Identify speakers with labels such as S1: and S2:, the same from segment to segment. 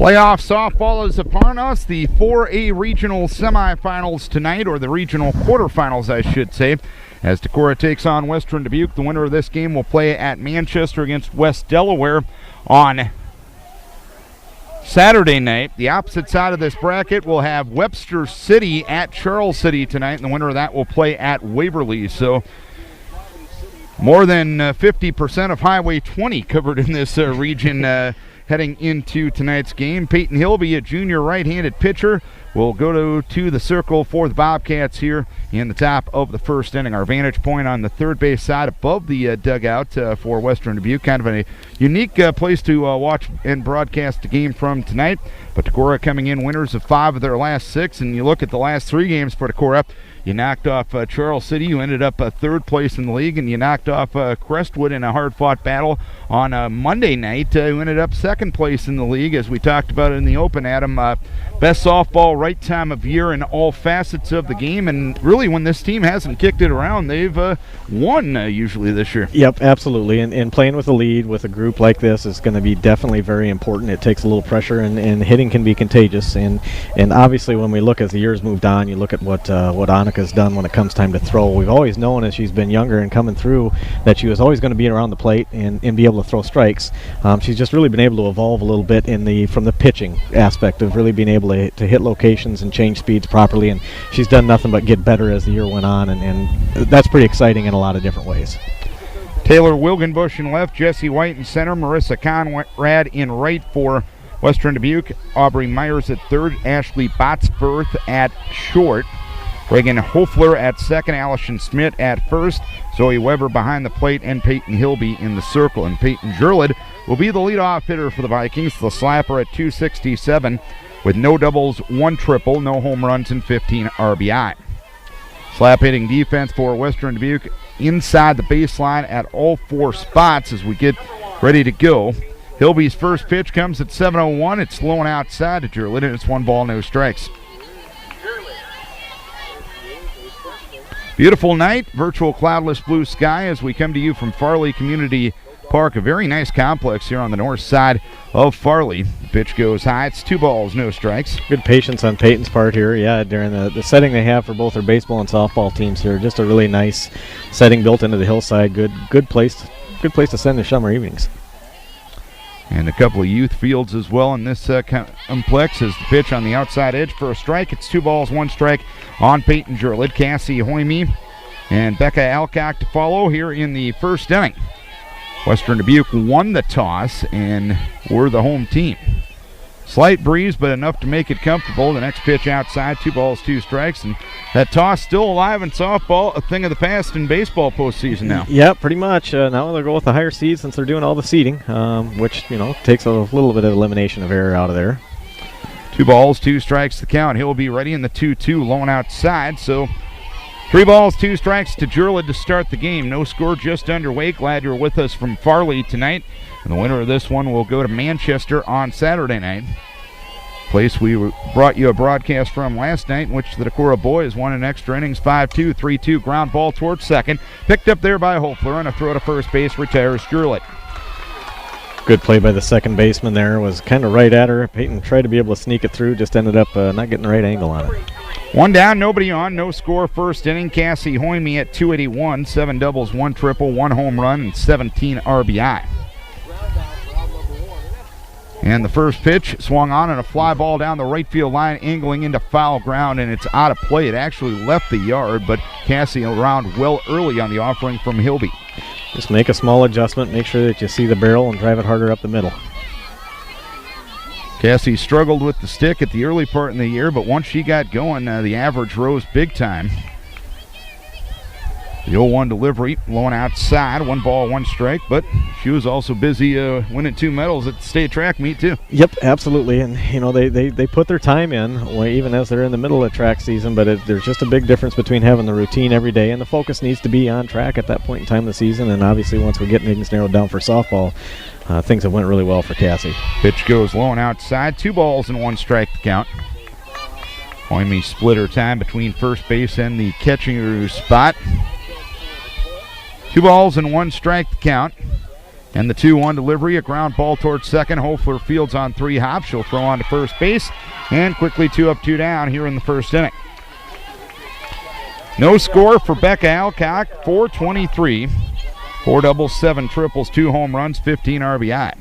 S1: Playoff softball is upon us. The 4A regional semifinals tonight, or the regional quarterfinals, I should say, as Decorah takes on Western Dubuque. The winner of this game will play at Manchester against West Delaware on Saturday night. The opposite side of this bracket will have Webster City at Charles City tonight, and the winner of that will play at Waverly. So more than 50% of Highway 20 covered in this region heading into tonight's game. Peyton Hilby, a junior right-handed pitcher, will go to the circle for the Bobcats here in the top of the first inning. Our vantage point on the third base side above the dugout for Western Dubuque. Kind of a unique place to watch and broadcast the game from tonight. But Decorah coming in winners of 5 of their last 6. And you look at the last 3 games for Decorah. You knocked off Charles City. You ended up third place in the league, and you knocked off Crestwood in a hard-fought battle on Monday night. You ended up second place in the league, as we talked about in the open, Adam. Best softball, right time of year in all facets of the game, and really when this team hasn't kicked it around, they've won usually this year.
S2: Yep, absolutely, and playing with a lead with a group like this is going to be definitely very important. It takes a little pressure, and hitting can be contagious, and obviously when we look as the years moved on, you look at what Annika's done when it comes time to throw. We've always known as she's been younger and coming through that she was always going to be around the plate and be able to throw strikes. She's just really been able to evolve a little bit from the pitching aspect of really being able to hit locations and change speeds properly, and she's done nothing but get better as the year went on, and that's pretty exciting in a lot of different ways.
S1: Taylor Wilgenbush in left, Jesse White in center, Marissa Conrad in right for Western Dubuque, Aubrey Myers at third, Ashley Botsfirth at short, Reagan Hofler at second, Allison Schmidt at first, Zoe Weber behind the plate, and Peyton Hilby in the circle. And Peyton Jurlid will be the leadoff hitter for the Vikings, the slapper at .267 with no doubles, 1 triple, no home runs, and 15 RBI. Slap hitting defense for Western Dubuque inside the baseline at all 4 spots as we get ready to go. Hilby's first pitch comes at 7:01. It's low and outside to Jurlid, and it's 1 ball, no strikes. Beautiful night, virtual cloudless blue sky as we come to you from Farley Community Park, a very nice complex here on the north side of Farley. The pitch goes high. It's 2 balls, no strikes.
S2: Good patience on Peyton's part here. Yeah, during the setting they have for both their baseball and softball teams here. Just a really nice setting built into the hillside. Good place to spend the summer evenings.
S1: And a couple of youth fields as well in this complex as the pitch on the outside edge for a strike. It's 2 balls, 1 strike on Peyton Jurlid. Cassie Hoyme and Becca Alcock to follow here in the first inning. Western Dubuque won the toss and were the home team. Slight breeze, but enough to make it comfortable. The next pitch outside, 2 balls, 2 strikes, and that toss still alive in softball, a thing of the past in baseball postseason now.
S2: Yeah, pretty much. Now they'll go with the higher seeds since they're doing all the seeding, which takes a little bit of elimination of error out of there.
S1: 2 balls, 2 strikes the count. He'll be ready in the 2-2, low and outside, so 3 balls, 2 strikes to Jurlid to start the game. No score just underway. Glad you're with us from Farley tonight. And the winner of this one will go to Manchester on Saturday night. Place we brought you a broadcast from last night in which the Decorah boys won in extra innings 5-2, 3-2 ground ball towards second. Picked up there by Hofler on a throw to first base, retires Jurlid.
S2: Good play by the second baseman there. Was kind of right at her. Peyton tried to be able to sneak it through, just ended up not getting the right angle on it.
S1: 1 down, nobody on, no score first inning. Cassie Hoyme at .281, 7 doubles, 1 triple, 1 home run, and 17 RBI. And the first pitch swung on and a fly ball down the right field line, angling into foul ground, and it's out of play. It actually left the yard, but Cassie around well early on the offering from Hilby.
S2: Just make a small adjustment, make sure that you see the barrel and drive it harder up the middle.
S1: Cassie struggled with the stick at the early part in the year, but once she got going, the average rose big time. The 0-1 delivery, low and outside, 1 ball, 1 strike, but she was also busy winning 2 medals at the state track meet too.
S2: Yep, absolutely, and they put their time in, even as they're in the middle of track season, but there's just a big difference between having the routine every day, and the focus needs to be on track at that point in time of the season, and obviously once we get things narrowed down for softball, things have went really well for Cassie.
S1: Pitch goes low and outside, 2 balls and 1 strike to count. Hoyme split her time between first base and the catcher spot. 2 balls and 1 strike to count. And the 2-1 delivery, a ground ball towards second. Hofler fields on 3 hops. She'll throw on to first base. And quickly 2 up, 2 down here in the first inning. No score for Becca Alcock, 423. 4 doubles, 7 triples, 2 home runs, 15 RBI.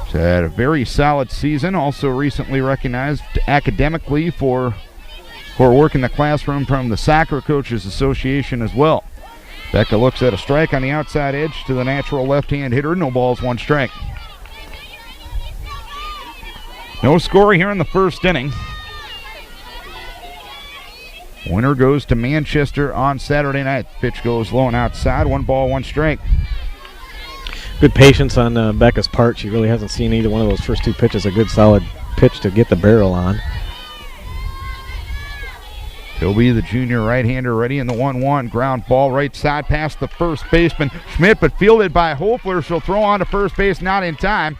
S1: She's had a very solid season. Also recently recognized academically for work in the classroom from the Soccer Coaches Association as well. Becca looks at a strike on the outside edge to the natural left-hand hitter. No balls, 1 strike. No score here in the first inning. Winner goes to Manchester on Saturday night. Pitch goes low and outside. 1 ball, 1 strike.
S2: Good patience on Becca's part. She really hasn't seen either one of those first 2 pitches. A good solid pitch to get the barrel on.
S1: Toby, the junior right-hander, ready in the 1-1. Ground ball right side past the first baseman Schmidt, but fielded by Hofler. She'll throw on to first base, not in time.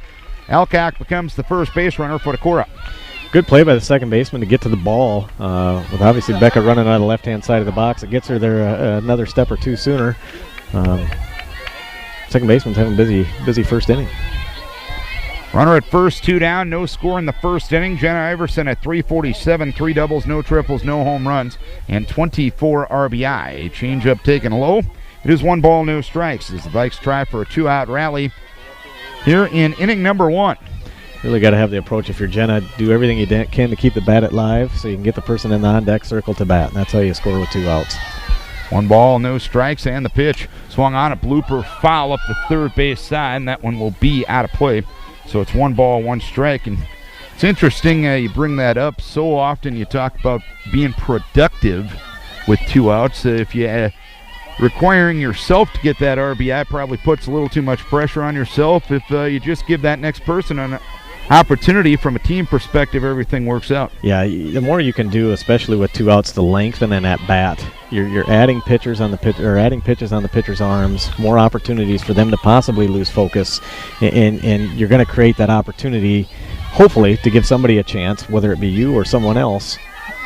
S1: Alcock becomes the first base runner for Decorah.
S2: Good play by the second baseman to get to the ball. With obviously Becca running on the left-hand side of the box, it gets her there another step or 2 sooner. Second baseman's having a busy first inning.
S1: Runner at first, 2 down, no score in the first inning. Jenna Iverson at 347, 3 doubles, no triples, no home runs, and 24 RBI. A changeup taken low. It is 1 ball, no strikes as the Vikes try for a 2-out rally here in inning number 1.
S2: Really got to have the approach if you're Jenna. Do everything you can to keep the bat alive so you can get the person in the on-deck circle to bat. And that's how you score with 2 outs.
S1: 1 ball, no strikes, and the pitch swung on a blooper foul up the third base side, and that one will be out of play. So it's 1 ball, 1 strike. And it's interesting you bring that up. So often you talk about being productive with 2 outs. If you requiring yourself to get that RBI probably puts a little too much pressure on yourself. If you just give that next person an opportunity from a team perspective, everything works out.
S2: Yeah, the more you can do, especially with 2 outs, to lengthen an at bat. You're adding pitchers on the pitches on the pitcher's arms, more opportunities for them to possibly lose focus, and you're going to create that opportunity, hopefully, to give somebody a chance, whether it be you or someone else,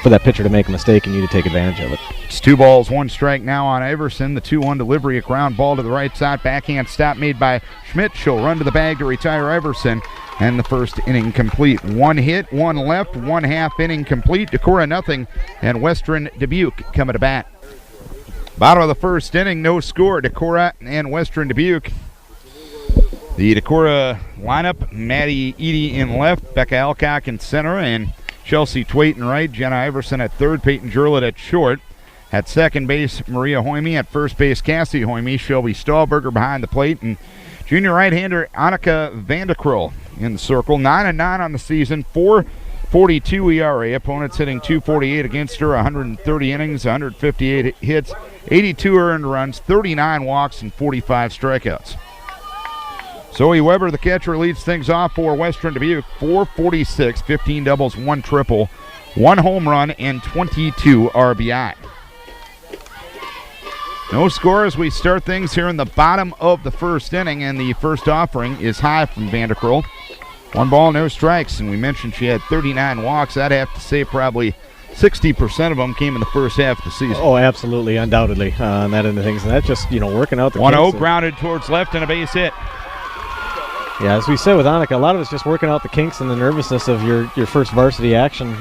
S2: for that pitcher to make a mistake and you to take advantage of it.
S1: It's 2 balls, 1 strike now on Iverson. The 2-1 delivery, a ground ball to the right side. Backhand stop made by Schmidt. She'll run to the bag to retire Iverson. And the first inning complete. 1 hit, 1 left, 1 half inning complete. Decorah nothing, and Western Dubuque coming to bat. Bottom of the first inning, no score. Decorah and Western Dubuque. The Decorah lineup, Maddie Eady in left, Becca Alcock in center, and Chelsea Twait in right, Jenna Iverson at third, Peyton Jurlett at short. At second base, Maria Hoyme. At first base, Cassie Hoyme. Shelby Stahlberger behind the plate, and junior right-hander Annika Vandekroll in the circle. 9-9 on the season, 4.42 ERA. Opponents hitting .248 against her, 130 innings, 158 hits, 82 earned runs, 39 walks, and 45 strikeouts. Zoe Weber, the catcher, leads things off for Western Dubuque. 446, 15 doubles, 1 triple, 1 home run, and 22 RBI. No score as we start things here in the bottom of the first inning, and the first offering is high from Vandekroll. 1 ball, no strikes, and we mentioned she had 39 walks. I'd have to say probably 60% of them came in the first half of the season.
S2: Oh, absolutely, undoubtedly, on that end of things. And that's just, working out the
S1: 1-0 grounded towards left and a base hit.
S2: Yeah, as we said with Annika, a lot of it's just working out the kinks and the nervousness of your first varsity action,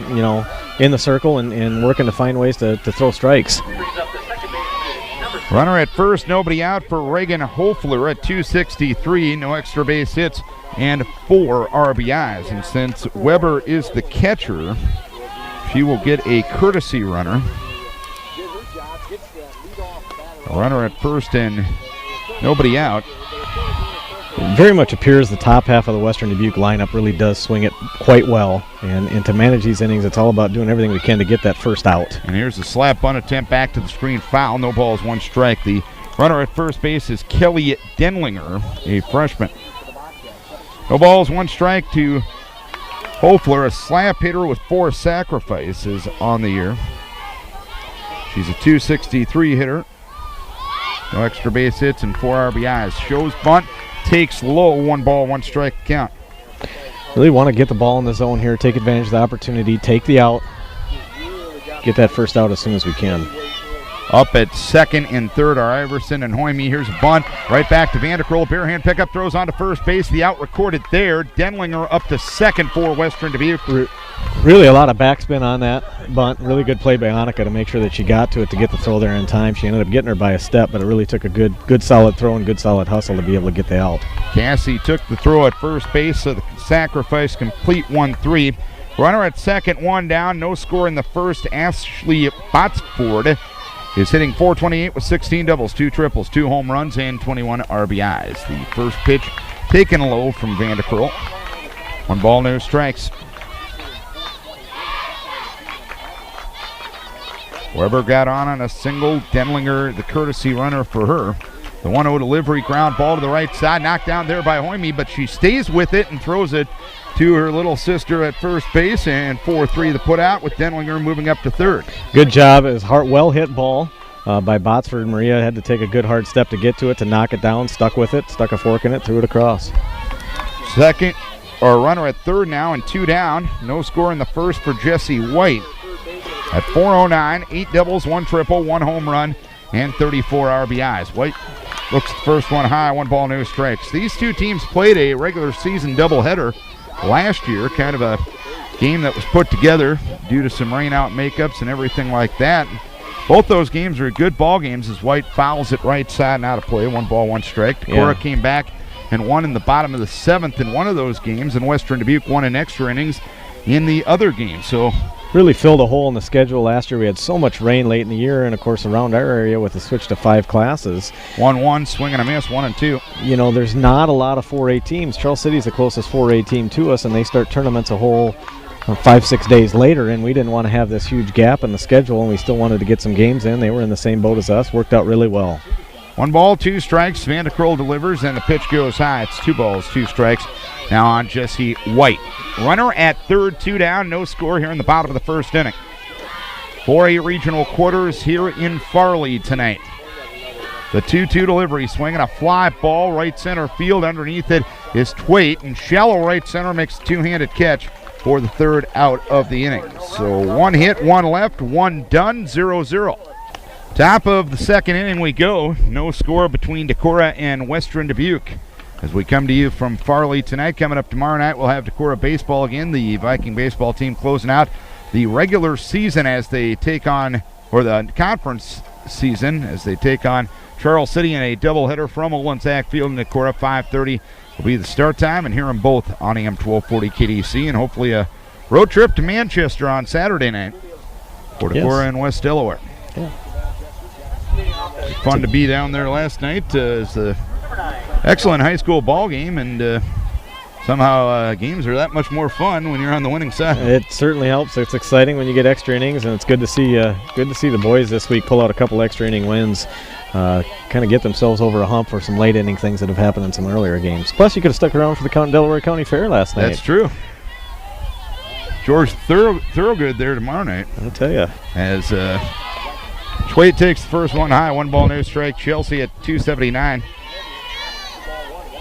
S2: in the circle and working to find ways to throw strikes.
S1: Runner at first, nobody out for Reagan Hofler at 263. No extra base hits and 4 RBIs. And since Weber is the catcher, she will get a courtesy runner. A runner at first and nobody out.
S2: It very much appears the top half of the Western Dubuque lineup really does swing it quite well. And to manage these innings, it's all about doing everything we can to get that first out.
S1: And here's the slap bunt attempt back to the screen. Foul. No balls, 1 strike. The runner at first base is Kelly Denlinger, a freshman. No balls, 1 strike to Hofler, a slap hitter with 4 sacrifices on the year. She's a 263 hitter. No extra base hits and 4 RBIs. Shows bunt. Takes low, 1 ball, 1 strike count.
S2: Really want to get the ball in the zone here, take advantage of the opportunity, take the out, get that first out as soon as we can.
S1: Up at second and third are Iverson and Hoyme. Here's a bunt. Right back to Vanderkroll. Barehand pickup, throws on to first base. The out recorded there. Denlinger up to second for Western Dubuque.
S2: Really a lot of backspin on that bunt. Really good play by Annika to make sure that she got to it to get the throw there in time. She ended up getting her by a step, but it really took a good solid throw and good solid hustle to be able to get the out.
S1: Cassie took the throw at first base, so the sacrifice complete 1-3. Runner at second, one down. No score in the first. Ashley Botsford is hitting .428 with 16 doubles, 2 triples, 2 home runs, and 21 RBIs. The first pitch taken low from Vanderkroll. 1 ball, no strikes. Weber got on a single. Denlinger, the courtesy runner for her. The 1-0 delivery, ground ball to the right side, knocked down there by Hoyme, but she stays with it and throws it to her little sister at first base, and 4-3 the put out with Denlinger moving up to third.
S2: Good job. It was a well hit ball by Botsford. Maria had to take a good hard step to get to it, to knock it down, stuck with it, stuck a fork in it, threw it across.
S1: Runner at third now and 2 down. No score in the first for Jessie White. At .409, 8 doubles, 1 triple, 1 home run, and 34 RBIs. White looks the first one high, 1 ball, no strikes. These two teams played a regular season doubleheader last year, kind of a game that was put together due to some rain-out makeups and everything like that. Both those games are good ball games as White fouls it right side and out of play, 1 ball, 1 strike. Decorah came back and won in the bottom of the 7th in one of those games, and Western Dubuque won in extra innings in the other game. So
S2: really filled a hole in the schedule last year. We had so much rain late in the year, and of course around our area with the switch to 5 classes.
S1: 1-1, swing and a miss, 1 and 2.
S2: You know, there's not a lot of 4A teams. Charles City's the closest 4A team to us, and they start tournaments a whole 5-6 days later, and we didn't want to have this huge gap in the schedule, and we still wanted to get some games in. They were in the same boat as us. Worked out really well.
S1: 1 ball, 2 strikes. Vanderkroll delivers, and the pitch goes high. It's 2 balls, 2 strikes. Now on Jessie White. Runner at third, 2 down. No score here in the bottom of the first inning. 4A regional quarters here in Farley tonight. The 2-2 delivery, swinging a fly ball right center field. Underneath it is Twait, and shallow right center makes a 2-handed catch for the third out of the inning. So 1 hit, 1 left, 1 done, 0-0. Top of the second inning we go. No score between Decorah and Western Dubuque. As we come to you from Farley tonight, coming up tomorrow night, we'll have Decorah baseball again. The Viking baseball team closing out the regular season as they take on, or the conference season, as they take on Charles City in a doubleheader from Olin-Sack Field in Decorah. 5:30 will be the start time, and hear them both on AM 1240 KDEC, and hopefully a road trip to Manchester on Saturday night for Decorah and West Delaware.
S2: Yeah.
S1: Fun to be down there last night. It's an excellent high school ball game, and somehow games are that much more fun when you're on the winning side.
S2: It certainly helps. It's exciting when you get extra innings, and it's good to see the boys this week pull out a couple extra inning wins, kind of get themselves over a hump for some late inning things that have happened in some earlier games. Plus, you could have stuck around for the Delaware County Fair last night.
S1: That's true. George Thorogood there tomorrow night.
S2: I'll tell you.
S1: As Twait takes the first one high, 1 ball, no strike. Chelsea at 279.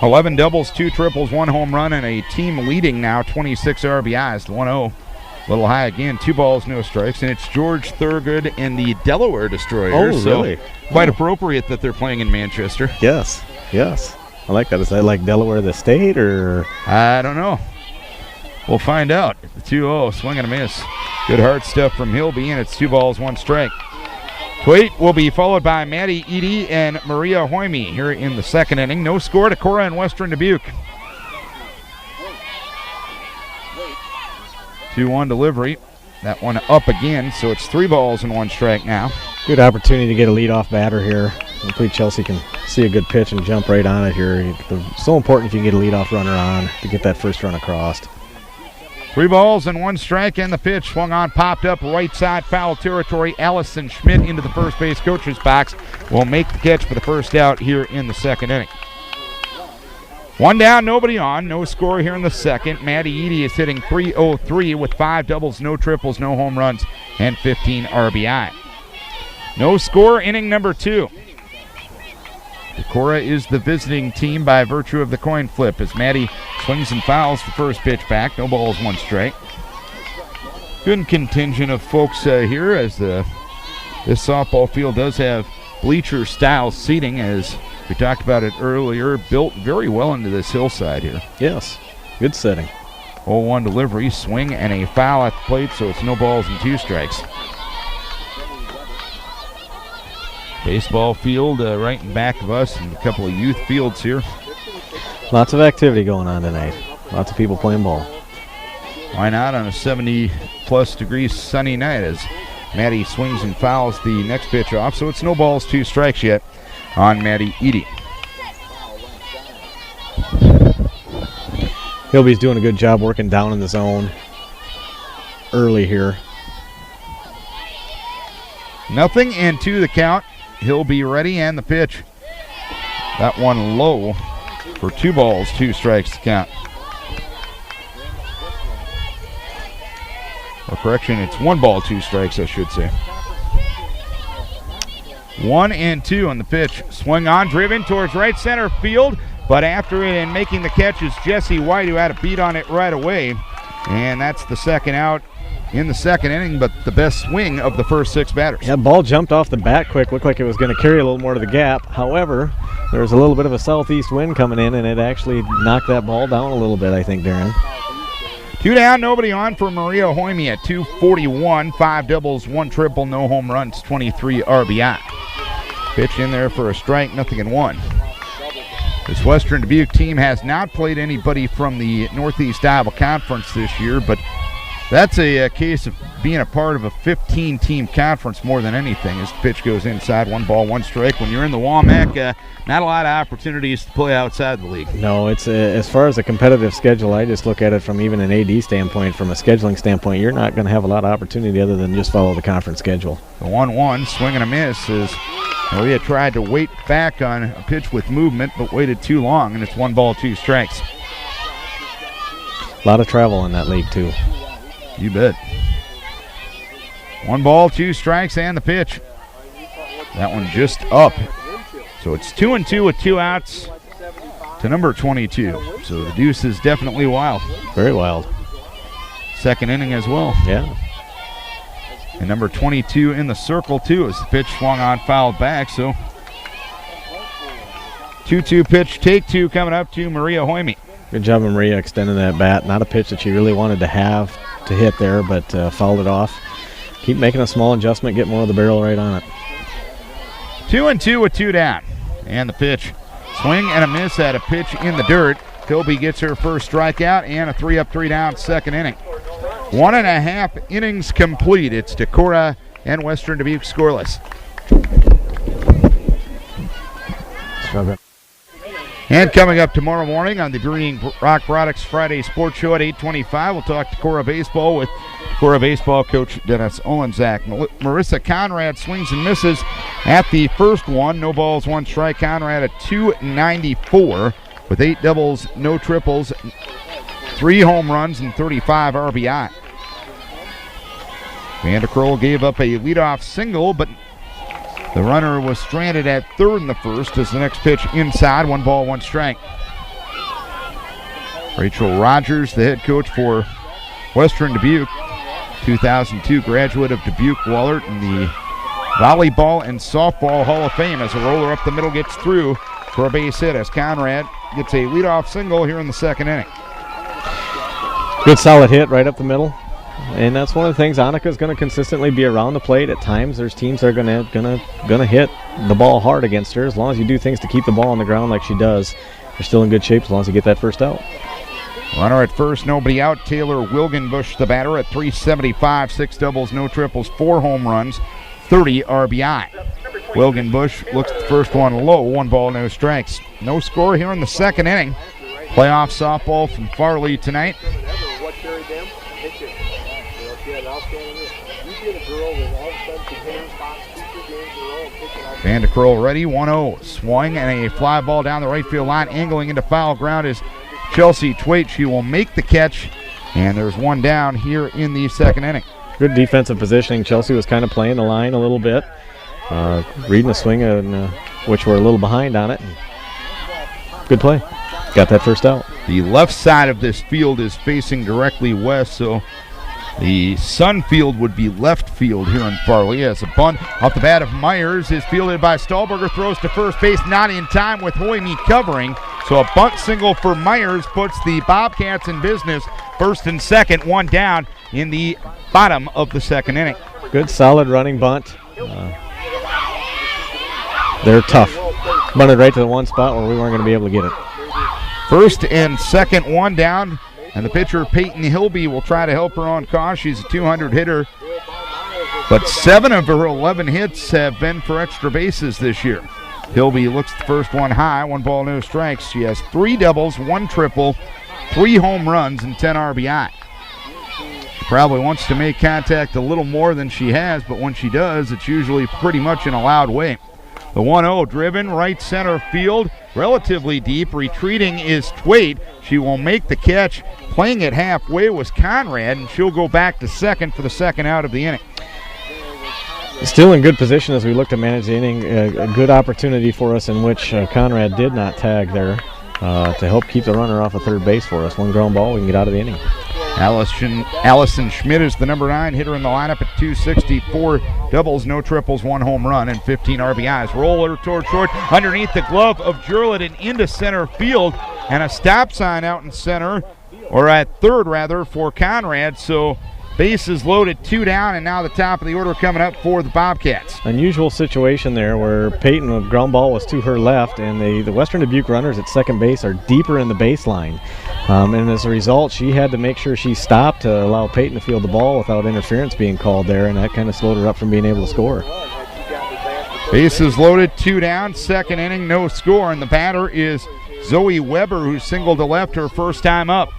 S1: 11 doubles, 2 triples, 1 home run, and a team leading now 26 RBIs. 1-0. A little high again, 2 balls, no strikes. And it's George Thorogood and the Delaware Destroyers.
S2: Oh, really?
S1: So quite appropriate that they're playing in Manchester.
S2: Yes. I like that. Is that like Delaware the state, or?
S1: I don't know. We'll find out. The 2-0, swing and a miss. Good hard stuff from Hilby, and it's 2 balls, 1 strike. Twait will be followed by Maddie Edie and Maria Hoyme here in the second inning. No score, Decorah and Western Dubuque. 2-1 delivery. That one up again, so it's 3 balls and 1 strike now.
S2: Good opportunity to get a leadoff batter here. Hopefully Chelsea can see a good pitch and jump right on it here. It's so important if you can get a leadoff runner on to get that first run across.
S1: 3 balls and 1 strike, and the pitch swung on, popped up right side, foul territory. Allison Schmidt into the first base coach's box will make the catch for the first out here in the second inning. 1 down, nobody on. No score here in the second. Maddie Edie is hitting .303 with 5 doubles, no triples, no home runs, and 15 RBI. No score, inning number 2. Decorah is the visiting team by virtue of the coin flip as Maddie swings and fouls the first pitch back. No balls, 1 strike. Good contingent of folks here as the This softball field does have bleacher-style seating, as we talked about it earlier, built very well into this hillside here.
S2: Yes, good setting.
S1: 0-1 delivery, swing, and a foul at the plate, so it's no balls and 2 strikes. Baseball field right in back of us, and a couple of youth fields here.
S2: Lots of activity going on tonight. Lots of people playing ball.
S1: Why not on a 70-plus degree sunny night, as Maddie swings and fouls the next pitch off, so it's no balls, 2 strikes yet on Maddie Eady.
S2: Hilby's doing a good job working down in the zone early here.
S1: 0-2 the count. He'll be ready, and the pitch. That one low for 2 balls, 2 strikes to count. Or correction, it's 1 ball, 2 strikes, I should say. 1-2 on the pitch. Swung on, driven towards right center field, but after it and making the catch is Jesse White, who had a beat on it right away. And that's the second out in the second inning, but the best swing of the first 6 batters.
S2: Yeah, ball jumped off the bat quick. Looked like it was going to carry a little more to the gap. However, there was a little bit of a southeast wind coming in, and it actually knocked that ball down a little bit, I think, Darren.
S1: 2 down, nobody on for Maria Hoyme at 2:41. 5 doubles, 1 triple, no home runs, 23 RBI. Pitch in there for a strike, 0-1. This Western Dubuque team has not played anybody from the Northeast Iowa Conference this year, but that's a case of being a part of a 15-team conference more than anything, as the pitch goes inside. 1 ball, 1 strike. When you're in the WAMAC, not a lot of opportunities to play outside the league.
S2: No, it's as far as a competitive schedule, I just look at it from even an AD standpoint, from a scheduling standpoint, you're not going to have a lot of opportunity other than just follow the conference schedule.
S1: The 1-1, swing and a miss, as Maria tried to wait back on a pitch with movement, but waited too long, and it's 1 ball, 2 strikes.
S2: A lot of travel in that league, too.
S1: You bet. 1 ball, 2 strikes, and the pitch. That one just up. So it's 2-2 with 2 outs to number 22. So the deuce is definitely wild.
S2: Very wild.
S1: Second inning as well.
S2: Yeah.
S1: And number 22 in the circle, too, as the pitch swung on, fouled back. So 2-2 pitch, take 2 coming up to Maria Hoyme.
S2: Good job of Maria extending that bat. Not a pitch that she really wanted to have to hit there, but fouled it off. Keep making a small adjustment, get more of the barrel right on it.
S1: 2-2 with 2 down. And the pitch. Swing and a miss at a pitch in the dirt. Philby gets her first strikeout and a 3-up, 3-down second inning. 1.5 innings complete. It's Decorah and Western Dubuque scoreless. And coming up tomorrow morning on the Green Rock Products Friday Sports Show at 8:25, we'll talk Decorah baseball with Decorah baseball coach Dennis Olenzak. Marissa Conrad swings and misses at the first one. No balls, 1 strike. Conrad at .294 with 8 doubles, no triples, 3 home runs, and 35 RBI. Vanderkroll gave up a leadoff single, but the runner was stranded at third in the first as the next pitch inside. 1 ball, 1 strike. Rachel Rogers, the head coach for Western Dubuque, 2002 graduate of Dubuque Wahlert in the Volleyball and Softball Hall of Fame, as a roller up the middle gets through for a base hit as Conrad gets a leadoff single here in the second inning.
S2: Good solid hit right up the middle. And that's one of the things. Annika's going to consistently be around the plate. At times, there's teams that are gonna hit the ball hard against her. As long as you do things to keep the ball on the ground like she does, you're still in good shape as long as you get that first out.
S1: Runner at first, nobody out. Taylor Wilgenbush, the batter, at .375, 6 doubles, no triples, 4 home runs, 30 RBI. Wilgenbush looks at the first one low. 1 ball, no strikes. No score here in the second inning. Playoff softball from Farley tonight. Vanderkroll ready, 1-0. Swing and a fly ball down the right field line. Angling into foul ground is Chelsea Twait. She will make the catch, and there's 1 down here in the second inning.
S2: Good defensive positioning. Chelsea was kind of playing the line a little bit, reading the swing, which we're a little behind on it. Good play. Got that first out.
S1: The left side of this field is facing directly west, so The sun field would be left field here in Farley as a bunt off the bat of Myers is fielded by Stahlberger, throws to first base, not in time with Hoyme covering. So a bunt single for Myers puts the Bobcats in business. First and second, one down in the bottom of the second inning.
S2: Good solid running bunt. They're tough. Bunted right to the one spot where we weren't going to be able to get it.
S1: First and second, one down. And the pitcher, Peyton Hilby, will try to help her on cause. She's a 200 hitter. But 7 of her 11 hits have been for extra bases this year. Hilby looks the first one high, 1 ball, no strikes. She has 3 doubles, 1 triple, 3 home runs, and 10 RBI. She probably wants to make contact a little more than she has, but when she does, it's usually pretty much in a loud way. The 1-0 driven right center field, relatively deep. Retreating is Twait. She will make the catch. Playing it halfway was Conrad, and she'll go back to second for the second out of the inning.
S2: Still in good position as we look to manage the inning. A good opportunity for us in which Conrad did not tag there to help keep the runner off of third base for us. 1 ground ball, we can get out of the inning.
S1: Allison Schmidt is the number 9 hitter in the lineup at 264 doubles, no triples, 1 home run, and 15 RBIs. Roller toward short, underneath the glove of Jurlett and into center field, and a stop sign out in center, or at third rather, for Conrad. So bases loaded, 2 down, and now the top of the order coming up for the Bobcats.
S2: Unusual situation there where Peyton, with ground ball, was to her left, and the Western Dubuque runners at second base are deeper in the baseline. And as a result, she had to make sure she stopped to allow Peyton to field the ball without interference being called there, and that kind of slowed her up from being able to score.
S1: Bases loaded, 2 down, second inning, no score, and the batter is Zoe Weber, who singled to left her first time up.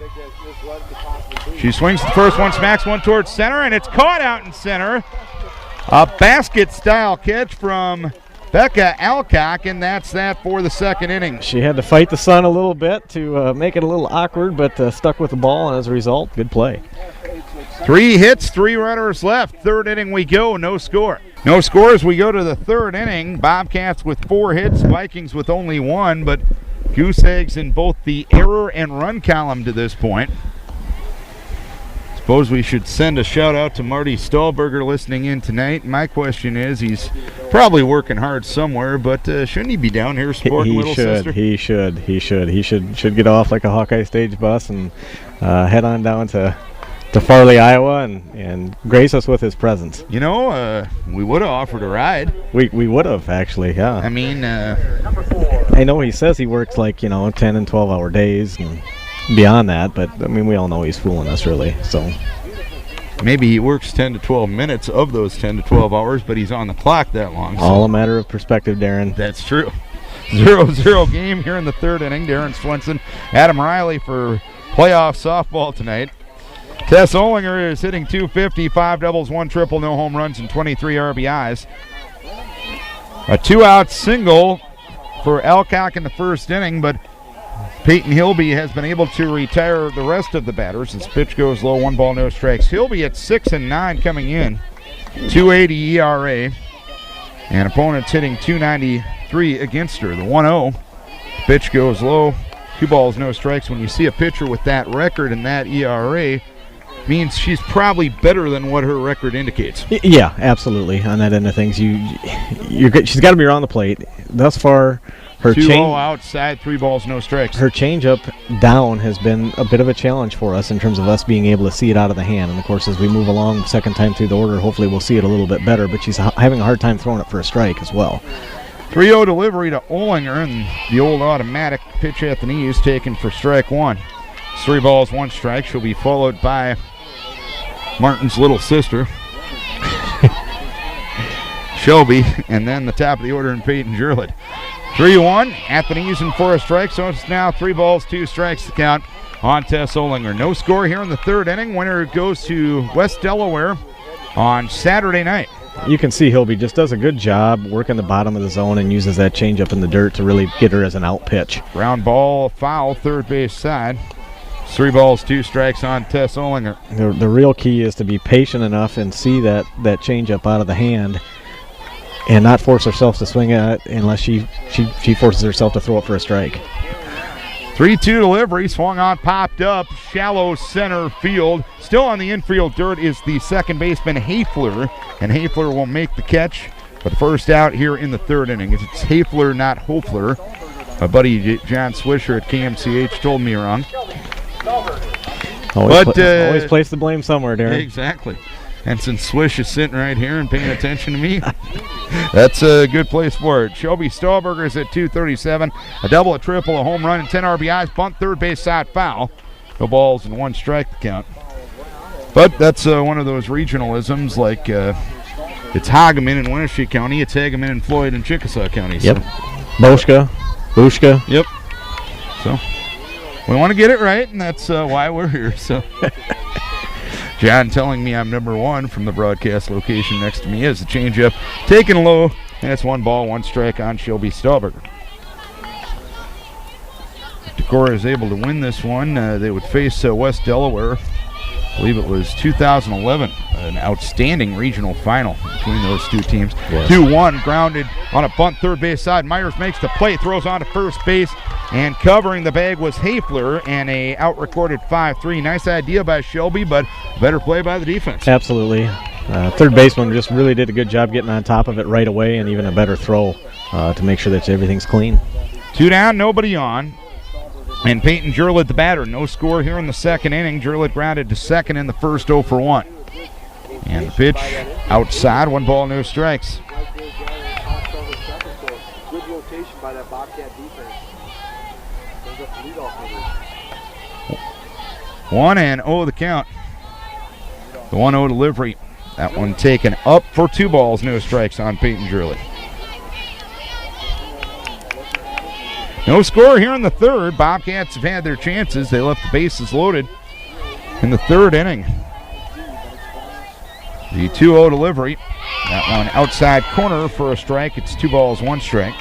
S1: She swings the first one, smacks one towards center, and it's caught out in center. A basket-style catch from Becca Alcock, and that's that for the second inning.
S2: She had to fight the sun a little bit to make it a little awkward, but stuck with the ball, and as a result, good play.
S1: 3 hits, 3 runners left. Third inning we go, no score. No score as we go to the third inning. Bobcats with 4 hits, Vikings with only 1, but goose eggs in both the error and run column to this point. Suppose we should send a shout out to Marty Stahlberger listening in tonight. My question is, he's probably working hard somewhere, but shouldn't he be down here supporting little sister?
S2: He should get off like a Hawkeye stage bus and head on down to Farley, Iowa, and grace us with his presence.
S1: You know, we would have offered a ride.
S2: We would have, actually, yeah.
S1: I mean,
S2: I know he says he works like, 10 and 12-hour days and beyond that, but I mean, we all know he's fooling us, really. So
S1: maybe he works 10 to 12 minutes of those 10 to 12 hours, but he's on the clock that long. So.
S2: All a matter of perspective, Darren.
S1: That's true. 0-0 game here in the third inning. Darren Swenson, Adam Riley for playoff softball tonight. Tess Olinger is hitting .250, 5 doubles, 1 triple, no home runs, and 23 RBIs. A 2-out single for Alcock in the first inning, but Peyton Hilby has been able to retire the rest of the batters as pitch goes low, 1 ball, no strikes. Hilby at 6-9 coming in, 2.80 ERA, and opponents hitting .293 against her. The 1-0, pitch goes low, 2 balls, no strikes. When you see a pitcher with that record and that ERA, means she's probably better than what her record indicates.
S2: Yeah, absolutely. On that end of things, she's got to be around the plate. Thus far, her
S1: 2-0 outside, 3 balls, no strikes.
S2: Her changeup down has been a bit of a challenge for us in terms of us being able to see it out of the hand. And of course, as we move along the second time through the order, hopefully we'll see it a little bit better. But she's having a hard time throwing it for a strike as well.
S1: 3-0 delivery to Olinger, and the old automatic pitch at the knees taken for strike 1. 3 balls, 1 strike. She'll be followed by Martin's little sister, Shelby, and then the top of the order in Peyton Jurlett. 3-1 at the knees and for a strike, so it's now 3 balls, 2 strikes to count on Tess Olinger. No score here in the third inning. Winner goes to West Delaware on Saturday night.
S2: You can see Hilby just does a good job working the bottom of the zone and uses that changeup in the dirt to really get her as an out pitch.
S1: Ground ball, foul, third base side. 3 balls, 2 strikes on Tess Olinger.
S2: The real key is to be patient enough and see that changeup out of the hand and not force herself to swing at it unless she forces herself to throw it for a strike.
S1: 3-2 delivery, swung on, popped up, shallow center field. Still on the infield dirt is the second baseman, Hafler, and Hafler will make the catch for the first out here in the third inning. It's Hafler, not Hofler. My buddy John Swisher at KMCH told me wrong.
S2: Always place the blame somewhere, Darren.
S1: Exactly. And since Swish is sitting right here and paying attention to me, that's a good place for it. Shelby Stahlberger is at 237. A double, a triple, a home run, and 10 RBIs. Bunt third base side foul. No balls and 1 strike to count. But that's one of those regionalisms like it's Hageman in Wenatchee County. It's Hageman and Floyd in Chickasaw County.
S2: Yep. So. Bushka.
S1: Yep. So we want to get it right, and that's why we're here. So John telling me I'm number 1 from the broadcast location next to me is the changeup taken low, and it's 1 ball, 1 strike on Shelby Stahlberger. If Decorah is able to win this one, they would face West Delaware. I believe it was 2011, an outstanding regional final between those two teams. Yes. 2-1, grounded on a bunt third base side. Myers makes the play, throws on to first base, and covering the bag was Hafler, and a out-recorded 5-3. Nice idea by Shelby, but better play by the defense.
S2: Absolutely. Third baseman just really did a good job getting on top of it right away, and even a better throw to make sure that everything's clean.
S1: 2 down, nobody on. And Peyton Jurlid, the batter. No score here in the second inning. Jurlid grounded to second in the first, 0 for 1. And the pitch outside, 1 ball, no strikes.
S3: Good rotation by that Bobcat defense.
S1: 1-0 the count. The 1-0 delivery. That one taken up for 2 balls, no strikes on Peyton Jurlid. No score here in the third. Bobcats have had their chances. They left the bases loaded in the third inning. The 2-0 delivery. That one outside corner for a strike. It's 2 balls, 1 strike.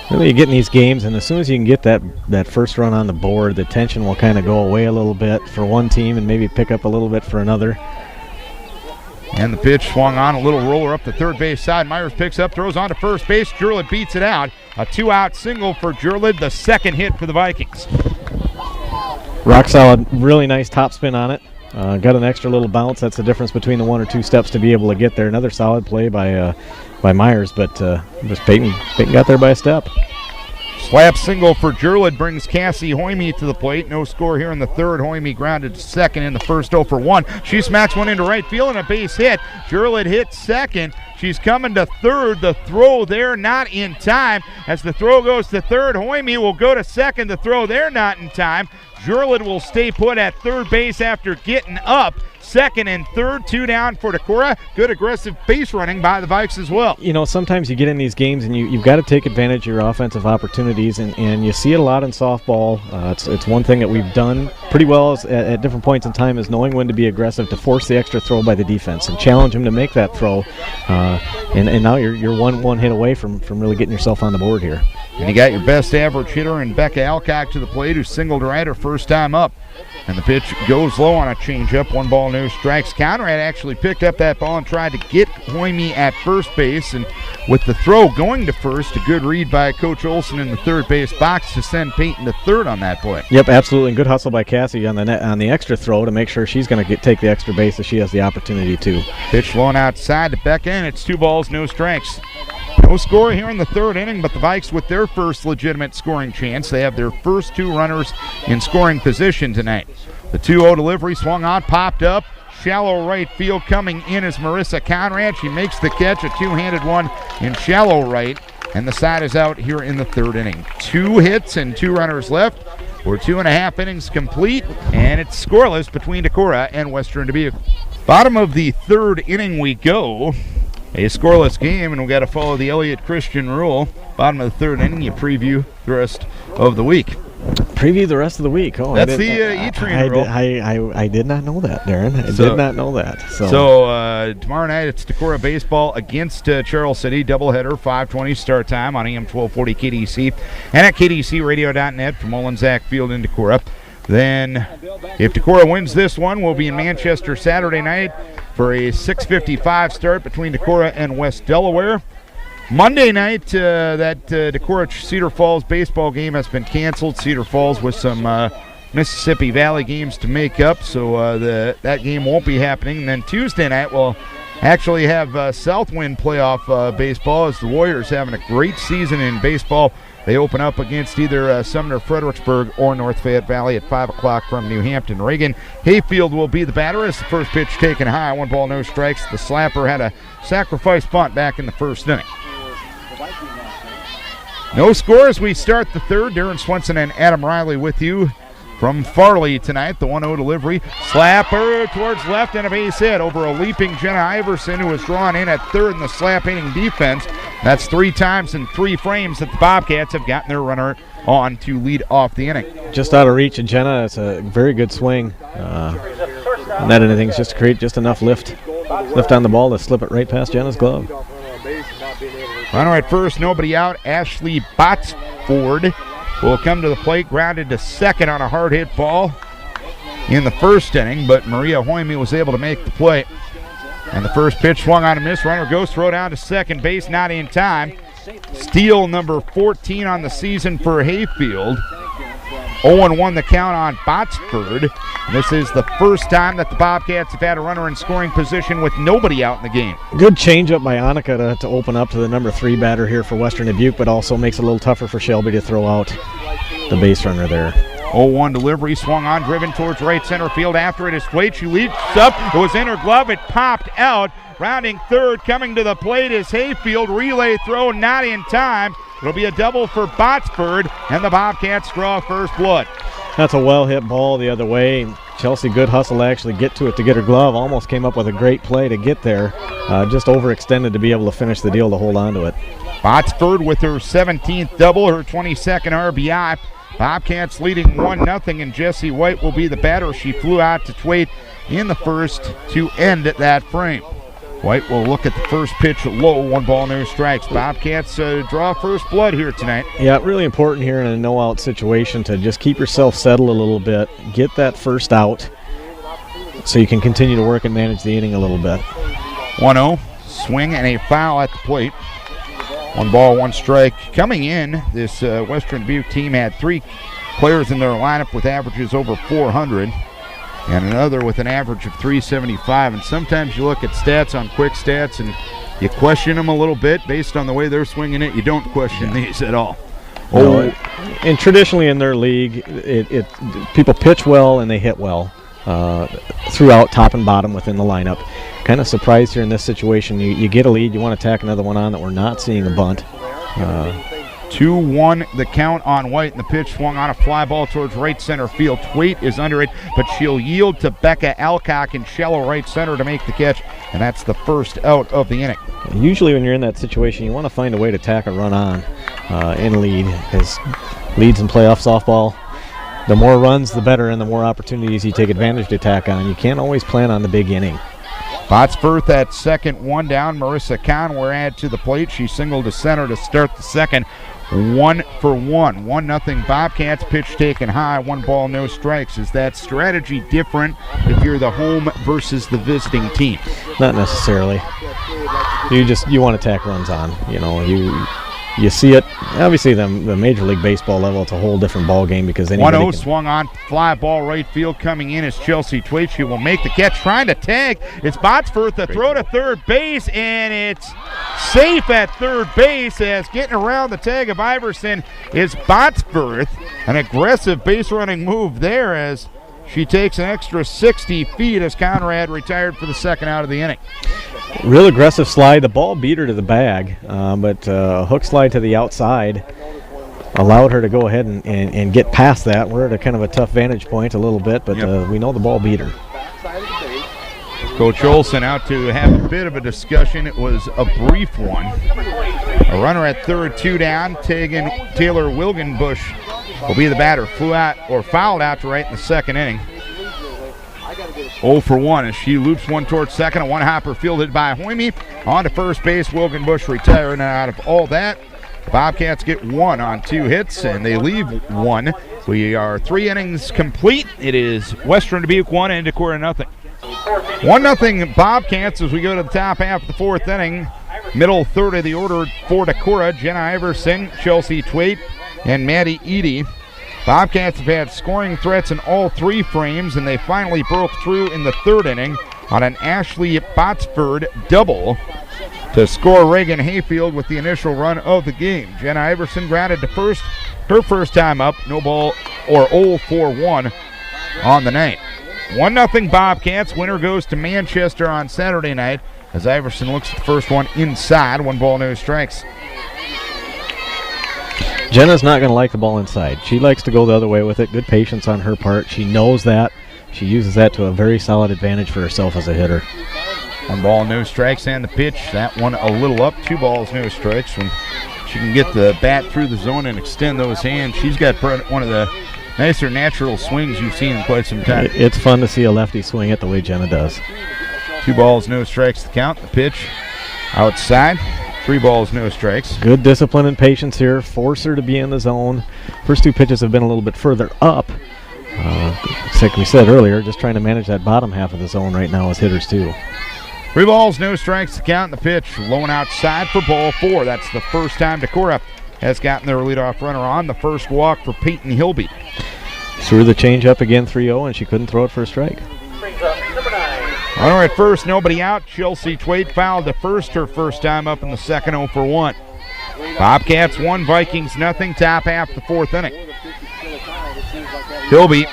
S2: Really, you get in these games, and as soon as you can get that first run on the board, the tension will kind of go away a little bit for one team and maybe pick up a little bit for another.
S1: And the pitch swung on, a little roller up the third base side. Myers picks up, throws on to first base. Jurlid beats it out. A 2-out single for Jurlid, the second hit for the Vikings.
S2: Rock solid, really nice topspin on it. Got an extra little bounce. That's the difference between the 1 or 2 steps to be able to get there. Another solid play by Myers, but just Peyton got there by a step.
S1: Slap single for Jurlid brings Cassie Hoyme to the plate. No score here in the third. Hoyme grounded to second in the first, 0 for 1. She smacks one into right field and a base hit. Jurlid hits second. She's coming to third. The throw there not in time. As the throw goes to third, Hoyme will go to second. The throw there not in time. Jurlid will stay put at third base after getting up. Second and third, 2 down for Decorah. Good aggressive base running by the Vikes as well.
S2: You know, sometimes you get in these games and you've got to take advantage of your offensive opportunities, and you see it a lot in softball. It's one thing that we've done pretty well at different points in time is knowing when to be aggressive, to force the extra throw by the defense and challenge them to make that throw. And now you're one hit away from really getting yourself on the board here.
S1: And you got your best average hitter in Becca Alcock to the plate, who singled right her first time up. And the pitch goes low on a changeup. 1 ball, no strikes. Conrad actually picked up that ball and tried to get Hoyme at first base. And with the throw going to first, a good read by Coach Olson in the third base box to send Peyton to third on that play.
S2: Yep, absolutely. And good hustle by Cassie on the extra throw to make sure she's going to take the extra base if she has the opportunity to.
S1: Pitch flown outside to Becca, and it's 2 balls, no strikes. No score here in the third inning, but the Vikes with their first legitimate scoring chance. They have their first 2 runners in scoring position tonight. The 2-0 delivery swung on, popped up. Shallow right field coming in is Marissa Conrad. She makes the catch, a 2-handed one in shallow right, and the side is out here in the third inning. 2 hits and 2 runners left. We're 2.5 innings complete, and it's scoreless between Decorah and Western Dubuque. Bottom of the third inning we go. A scoreless game, and we've got to follow the Elliott Christian rule. Bottom of the third inning, you preview the rest of the week.
S2: Preview the rest of the week. Oh,
S1: that's the E-Train rule.
S2: I did not know that, Darren. I did not know that.
S1: So tomorrow night it's Decorah baseball against Charles City. Doubleheader, 5:20 start time on AM 1240 KDEC and at KDECradio.net from Olin-Zach Field in Decorah. Then, if Decorah wins this one, we'll be in Manchester Saturday night for a 6:55 start between Decorah and West Delaware. Monday night, that Decorah Cedar Falls baseball game has been canceled. Cedar Falls with some Mississippi Valley games to make up, so that game won't be happening. And then Tuesday night we'll actually have Southwind playoff baseball, as the Warriors having a great season in baseball. They open up against either Sumner Fredericksburg or North Fayette Valley at 5 o'clock from New Hampton. Reagan Hayfield will be the batter as the first pitch taken high. 1 ball, no strikes. The slapper had a sacrifice bunt back in the first inning. No score as we start the third. Darren Swenson and Adam Riley with you from Farley tonight. The 1-0 delivery. Slapper towards left and a base hit over a leaping Jenna Iverson, who was drawn in at third in the slap-hitting defense. That's 3 times in 3 frames that the Bobcats have gotten their runner on to lead off the inning.
S2: Just out of reach of Jenna. It's a very good swing. Not anything, just to create just enough lift on the ball to slip it right past Jenna's glove.
S1: Runner at first, nobody out. Ashley Botsford will come to the plate, grounded to second on a hard hit ball in the first inning, but Maria Hoyme was able to make the play. And the first pitch swung on a miss. Runner goes, throw down to second base, not in time. Steal number 14 on the season for Hayfield. 0-1 the count on Botsford. This is the first time that the Bobcats have had a runner in scoring position with nobody out in the game.
S2: Good changeup by Annika to open up to the number 3 batter here for Western Dubuque, but also makes it a little tougher for Shelby to throw out the base runner there.
S1: 0-1 delivery, swung on, driven towards right center field. After it is Twait. She leaps up. It was in her glove. It popped out. Rounding third, coming to the plate is Hayfield. Relay throw, not in time. It'll be a double for Botsford, and the Bobcats draw first blood.
S2: That's a well-hit ball the other way. Chelsea, good hustle to actually get to it to get her glove. Almost came up with a great play to get there. Just overextended to be able to finish the deal to hold on to it.
S1: Botsford with her 17th double, her 22nd RBI. Bobcats leading 1-0, and Jessie White will be the batter. She flew out to Twait in the first to end that frame. White will look at the first pitch low, 1 ball, no strikes. Bobcats draw first blood here tonight.
S2: Yeah, really important here in a no-out situation to just keep yourself settled a little bit, get that first out so you can continue to work and manage the inning a little bit.
S1: 1-0, swing and a foul at the plate. 1 ball, 1 strike. Coming in, this Western Dubuque team had 3 players in their lineup with averages over 400. And another with an average of 375. And sometimes you look at stats on quick stats and you question them a little bit based on the way they're swinging it. You don't question these at all.
S2: No, and traditionally in their league, people pitch well and they hit well throughout, top and bottom within the lineup. Kind of surprised here in this situation. You get a lead, you want to tack another one on that we're not seeing a bunt.
S1: 2-1 the count on White, and the pitch swung on a fly ball towards right center field. Twait is under it, but she'll yield to Becca Alcock in shallow right center to make the catch, and that's the first out of the inning.
S2: Usually when you're in that situation, you want to find a way to tack a run on in lead, because leads in playoff softball, the more runs, the better, and the more opportunities you take advantage to tack on. You can't always plan on the big inning.
S1: Botsford, that second one down. Marissa Conway add to the plate. She singled to center to start the second. 1 for 1. 1-0 Bobcats. Pitch taken high. 1 ball, no strikes. Is that strategy different if you're the home versus the visiting team?
S2: Not necessarily. You want to tack runs on. You see it. Obviously, the Major League Baseball level, it's a whole different ball game because anybody
S1: 1-0 swung on, fly ball right field. Coming in is Chelsea Twait. She will make the catch, trying to tag. It's Botsford, the throw to third base, and it's safe at third base as getting around the tag of Iverson is Botsford. An aggressive base running move there as she takes an extra 60 feet as Conrad retired for the second out of the inning.
S2: Real aggressive slide. The ball beat her to the bag, but a hook slide to the outside allowed her to go ahead and get past that. We're at a kind of a tough vantage point a little bit, but we know the ball beat her.
S1: Coach Olson out to have a bit of a discussion. It was a brief one. A runner at third, 2 down. Taylor Wilgenbush will be the batter. Flew out or fouled out to right in the second inning. 0 for 1 as she loops one towards second. A one-hopper fielded by Hoyme. On to first base, Wilgenbush retiring. And out of all that, the Bobcats get 1 on 2 hits, and they leave 1. We are 3 innings complete. It is Western Dubuque 1 and Decorah 0. 1-0 Bobcats as we go to the top half of the 4th inning. middle third of the order for Decorah, Jenna Iverson, Chelsea Twait, and Maddie Eady. Bobcats have had scoring threats in all three frames, and they finally broke through in the third inning on an Ashley Botsford double to score Reagan Hayfield with the initial run of the game. Jenna Iverson grounded to first, her first time up, no ball or 0-for-1 on the night. 1-0 Bobcats. Winner goes to Manchester on Saturday night as Iverson looks at the first one inside. 1 ball, no strikes.
S2: Jenna's not going to like the ball inside. She likes to go the other way with it. Good patience on her part. She knows that. She uses that to a very solid advantage for herself as a hitter.
S1: 1 ball, no strikes, and the pitch. That one a little up. 2 balls, no strikes. When she can get the bat through the zone and extend those hands, she's got one of the nicer natural swings you've seen in quite some time.
S2: It's fun to see a lefty swing it the way Jenna does.
S1: 2 balls, no strikes to count. The pitch outside. 3 balls, no strikes.
S2: Good discipline and patience here. Force her to be in the zone. First 2 pitches have been a little bit further up. Like we said earlier, just trying to manage that bottom half of the zone right now as hitters too.
S1: 3 balls, no strikes to count. The pitch low and outside for ball 4. That's the first time Decorah has gotten their leadoff runner on. The first walk for Peyton Hilby.
S2: Threw the changeup again 3-0, and she couldn't throw it for a strike.
S1: Runner at first, nobody out. Chelsea Twait fouled to first, her first time up in the second, 0-for-1. Bobcats 1, Vikings nothing. Top half the 4th inning. Hilby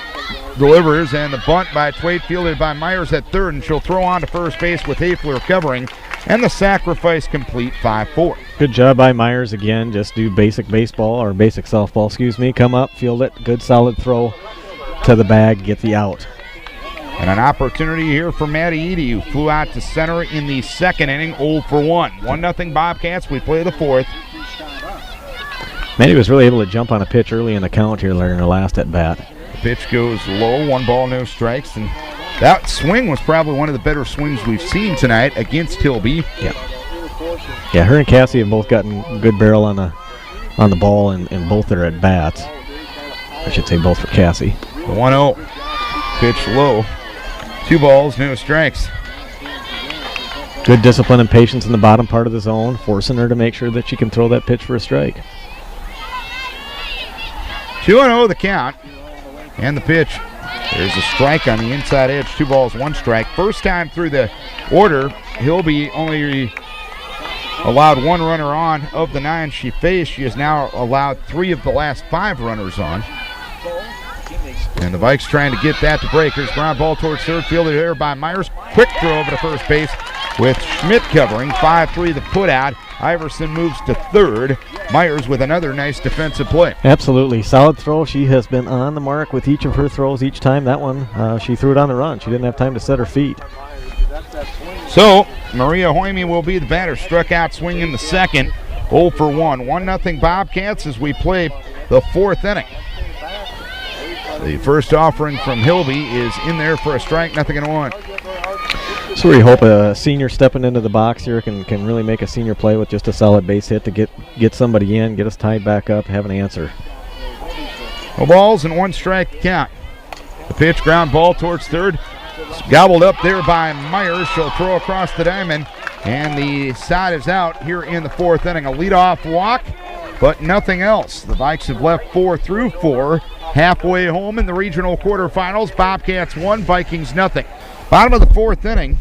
S1: delivers, and the bunt by Twait fielded by Myers at third, and she'll throw on to first base with Hafler covering, and the sacrifice complete, 5-4.
S2: Good job by Myers again. Just do basic baseball, or basic softball, excuse me. Come up, field it, good solid throw to the bag, get the out.
S1: And an opportunity here for Maddie Eady, who flew out to center in the second inning, 0-for-1. 1-0 Bobcats. We play the 4th.
S2: Maddie was really able to jump on a pitch early in the count here in her last at bat.
S1: The pitch goes low, 1 ball, no strikes, and that swing was probably one of the better swings we've seen tonight against Hilby.
S2: Yeah, her and Cassie have both gotten good barrel on the ball in both their at bats. I should say both for Cassie.
S1: The 1-0 pitch low. 2 balls, no strikes.
S2: Good discipline and patience in the bottom part of the zone, forcing her to make sure that she can throw that pitch for a strike.
S1: 2-0 the count. And the pitch. There's a strike on the inside edge. 2 balls, 1 strike. First time through the order, Hilby only allowed 1 runner on of the 9 she faced. She has now allowed 3 of the last 5 runners on. And the Vikes trying to get that to breakers. Ground ball towards third, fielded here by Myers. Quick throw over to first base with Schmidt covering. 5-3 the put out. Iverson moves to third. Myers with another nice defensive play.
S2: Absolutely. Solid throw. She has been on the mark with each of her throws each time. That one, she threw it on the run. She didn't have time to set her feet.
S1: So, Maria Hoyme will be the batter. Struck out swing in the second. 0-for-1. 1-0 Bobcats as we play the 4th inning. The first offering from Hilby is in there for a strike, 0-1.
S2: So we hope a senior stepping into the box here can really make a senior play with just a solid base hit to get somebody in, get us tied back up, have an answer.
S1: 2 balls and 1 strike to count. The pitch, ground ball towards third. It's gobbled up there by Myers. She'll throw across the diamond, and the side is out here in the 4th inning. A leadoff walk, but nothing else. The Vikes have left 4 through 4. Halfway home in the regional quarterfinals. Bobcats 1, Vikings nothing. Bottom of the 4th inning.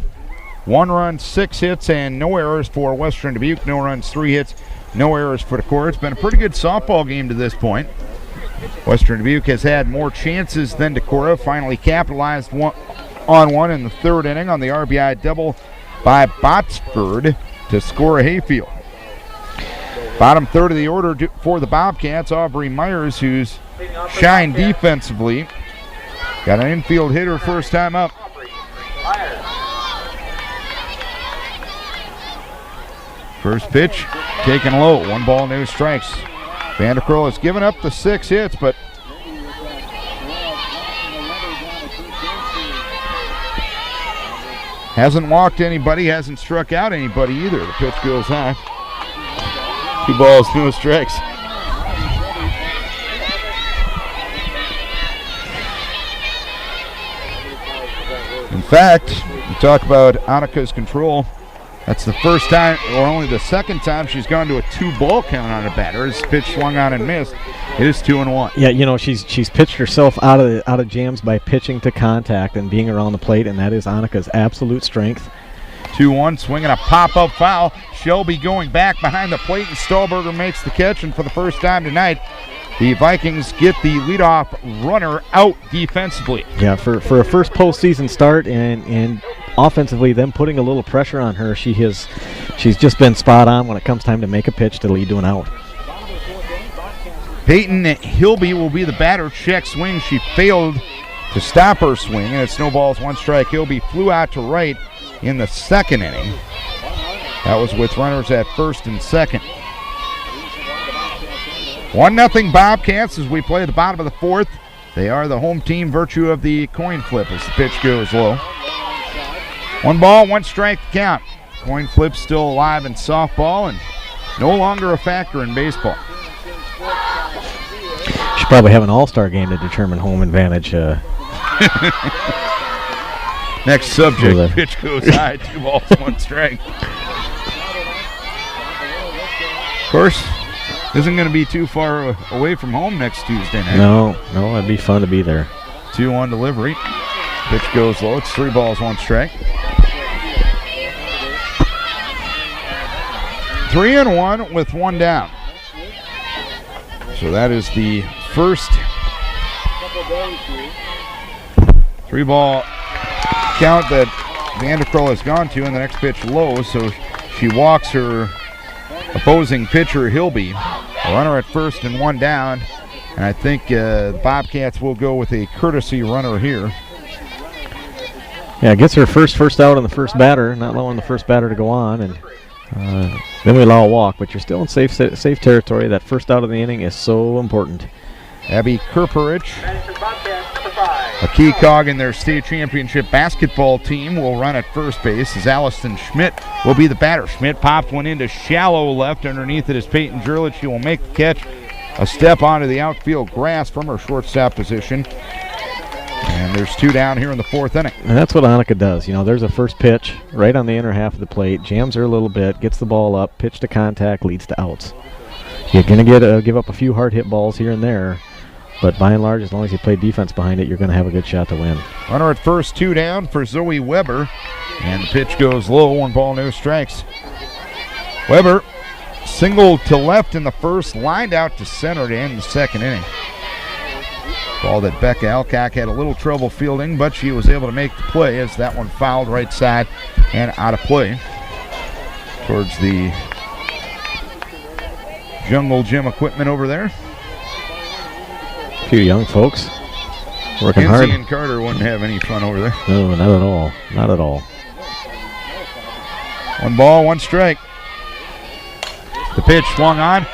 S1: 1 run, 6 hits, and no errors for Western Dubuque. No runs, 3 hits, no errors for Decorah. It's been a pretty good softball game to this point. Western Dubuque has had more chances than Decorah. Finally capitalized on one in the 3rd inning on the RBI double by Botsford to score a Hayfield. Bottom 3rd of the order for the Bobcats, Aubrey Myers, who's shined defensively. Got an infield hitter first time up. First pitch taken low. 1 ball, no strikes. Vanderkroll has given up the 6 hits, but hasn't walked anybody, hasn't struck out anybody either. The pitch goes high. 2 balls, no strikes. In fact, we talk about Annika's control. That's the first time, or only the second time, she's gone to a 2-ball count on a batter. As pitch swung on and missed. It is 2-1.
S2: Yeah, you know, she's pitched herself out of jams by pitching to contact and being around the plate, and that is Annika's absolute strength.
S1: 2-1, swinging a pop-up foul. Shelby going back behind the plate, and Stahlberger makes the catch, and for the first time tonight, the Vikings get the leadoff runner out defensively.
S2: Yeah, for a first postseason start and offensively, them putting a little pressure on her, she's just been spot on when it comes time to make a pitch to lead to an out.
S1: Peyton Hilby will be the batter. Check swing. She failed to stop her swing, and it snowballs 1 strike. Hilby flew out to right in the second inning. That was with runners at first and second. 1-0 Bobcats as we play the bottom of the fourth. They are the home team, virtue of the coin flip as the pitch goes low. 1 ball, 1 strike to count. Coin flip still alive in softball and no longer a factor in baseball.
S2: Should probably have an all-star game to determine home advantage.
S1: Next subject, pitch goes high, 2 balls, 1 strike. Of course, isn't going to be too far away from home next Tuesday night.
S2: No, it'd be fun to be there.
S1: 2-1 delivery. Pitch goes low. It's 3 balls, 1 strike. 3-1 with 1 down. So that is the first 3-ball count that Vanderkrull has gone to, and the next pitch low, so she walks her opposing pitcher Hilby. A runner at first and 1 down, and I think the Bobcats will go with a courtesy runner here.
S2: Yeah, gets her first out on the first batter, not allowing the first batter to go on, and then we allow a walk, but you're still in safe territory. That first out of the inning is so important.
S1: Abby Kerperich, a key cog in their state championship basketball team, will run at first base as Allison Schmidt will be the batter. Schmidt popped one into shallow left. Underneath it is Peyton Jurlich. She will make the catch. A step onto the outfield grass from her shortstop position. And there's 2 down here in the 4th inning.
S2: And that's what Annika does. You know, there's a first pitch right on the inner half of the plate, jams her a little bit, gets the ball up, pitch to contact, leads to outs. You're going to give up a few hard hit balls here and there, but by and large, as long as you play defense behind it, you're going to have a good shot to win.
S1: Runner at first, 2 down for Zoe Weber, and the pitch goes low, 1 ball, no strikes. Weber singled to left in the first, lined out to center to end the 2nd inning. Ball that Becca Alcock had a little trouble fielding, but she was able to make the play as that one fouled right side and out of play towards the Jungle Gym equipment over there.
S2: A few young folks working hard.
S1: Nancy and Carter wouldn't have any fun over there.
S2: No, not at all. Not at all.
S1: 1 ball, 1 strike. The pitch swung on,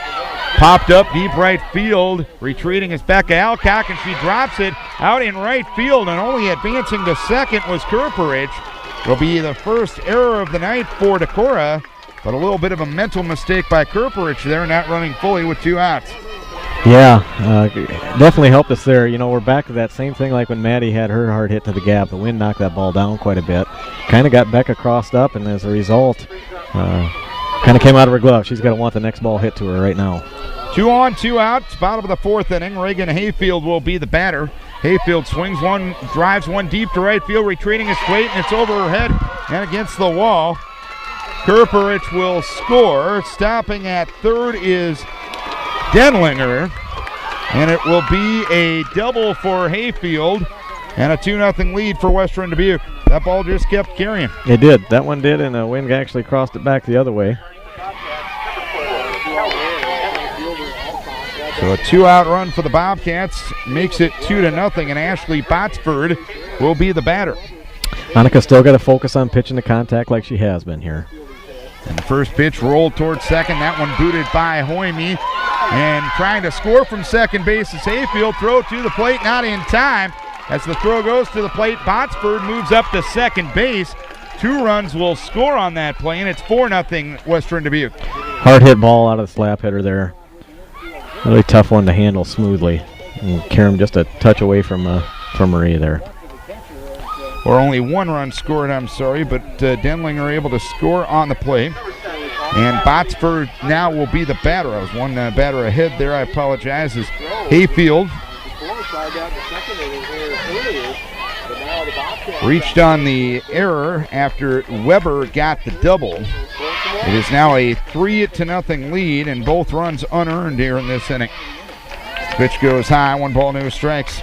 S1: popped up deep right field. Retreating is Becca Alcock, and she drops it out in right field, and only advancing to second was Kerperich. It'll be the first error of the night for Decorah, but a little bit of a mental mistake by Kerperich there, not running fully with 2 outs.
S2: Yeah, definitely helped us there. You know, we're back to that same thing like when Maddie had her hard hit to the gap. The wind knocked that ball down quite a bit. Kind of got Becca crossed up, and as a result, kind of came out of her glove. She's going to want the next ball hit to her right now.
S1: 2 on, 2 out. Bottom of the 4th inning. Reagan Hayfield will be the batter. Hayfield swings one, drives one deep to right field. Retreating is Clayton. It's over her head and against the wall. Kerperich will score. Stopping at third is Denlinger, and it will be a double for Hayfield and a 2-0 lead for Western Dubuque. That ball just kept carrying.
S2: It did. That one did, and the wind actually crossed it back the other way.
S1: So a 2-out run for the Bobcats makes it 2-0, and Ashley Botsford will be the batter.
S2: Annika still got to focus on pitching to contact like she has been here.
S1: And the first pitch rolled towards second. That one booted by Hoyme. And trying to score from second base is Hayfield. Throw to the plate, not in time. As the throw goes to the plate, Botsford moves up to second base. 2 runs will score on that play, and it's 4-0 Western Dubuque.
S2: Hard hit ball out of the slap hitter there. Really tough one to handle smoothly. And Karam just a touch away from Marie there.
S1: or only 1 run scored, I'm sorry, but Denlinger able to score on the play. And Botsford now will be the batter. I was one batter ahead there. I apologize. As Hayfield reached on the error after Weber got the double. It is now a 3-0 lead, and both runs unearned here in this inning. Pitch goes high, 1 ball, no strikes.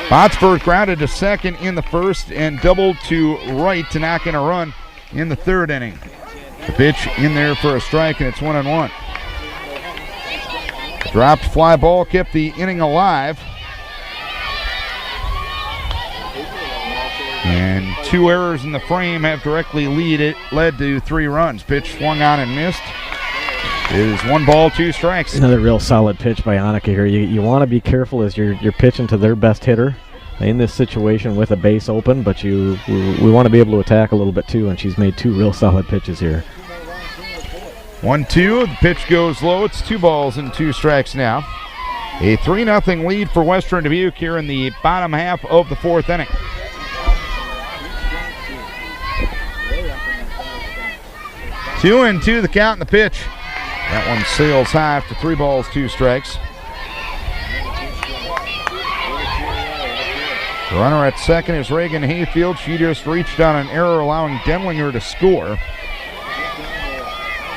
S1: Botsford grounded to second in the first and doubled to right to knock in a run in the 3rd inning. The pitch in there for a strike, and it's 1-1. Dropped fly ball kept the inning alive. And 2 errors in the frame have directly led to 3 runs. Pitch swung on and missed. It is 1 ball, 2 strikes.
S2: Another real solid pitch by Annika here. You want to be careful as you're pitching to their best hitter in this situation with a base open, but we want to be able to attack a little bit too, and she's made 2 real solid pitches here.
S1: 1-2, the pitch goes low. It's 2 balls and 2 strikes now. A 3-0 lead for Western Dubuque here in the bottom half of the 4th inning. Two and 2 the count and the pitch. That one sails high for 3 balls, 2 strikes. The runner at second is Reagan Hayfield. She just reached on an error, allowing Denlinger to score.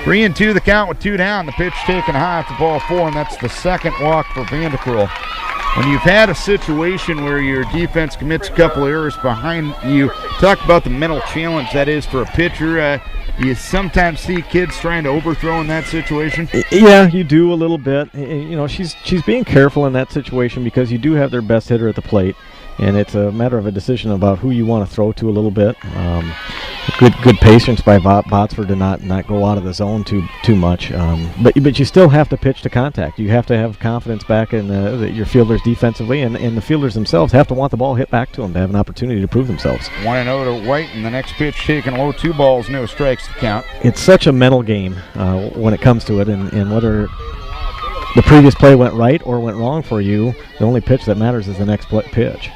S1: 3 and 2 the count with 2 down. The pitch taken high for ball 4, and that's the 2nd walk for Vanderkrill. When you've had a situation where your defense commits a couple errors behind you, talk about the mental challenge that is for a pitcher. You sometimes see kids trying to overthrow in that situation.
S2: Yeah, you do a little bit. You know, she's being careful in that situation because you do have their best hitter at the plate, and it's a matter of a decision about who you want to throw to a little bit. Good patience by Botsford to not go out of the zone too much. But you still have to pitch to contact. You have to have confidence back in your fielders defensively, and the fielders themselves have to want the ball hit back to them to have an opportunity to prove themselves.
S1: 1-0 to White, and the next pitch taken low, 2 balls, no strikes to count.
S2: It's such a mental game when it comes to it, and whether the previous play went right or went wrong for you, the only pitch that matters is the next pitch.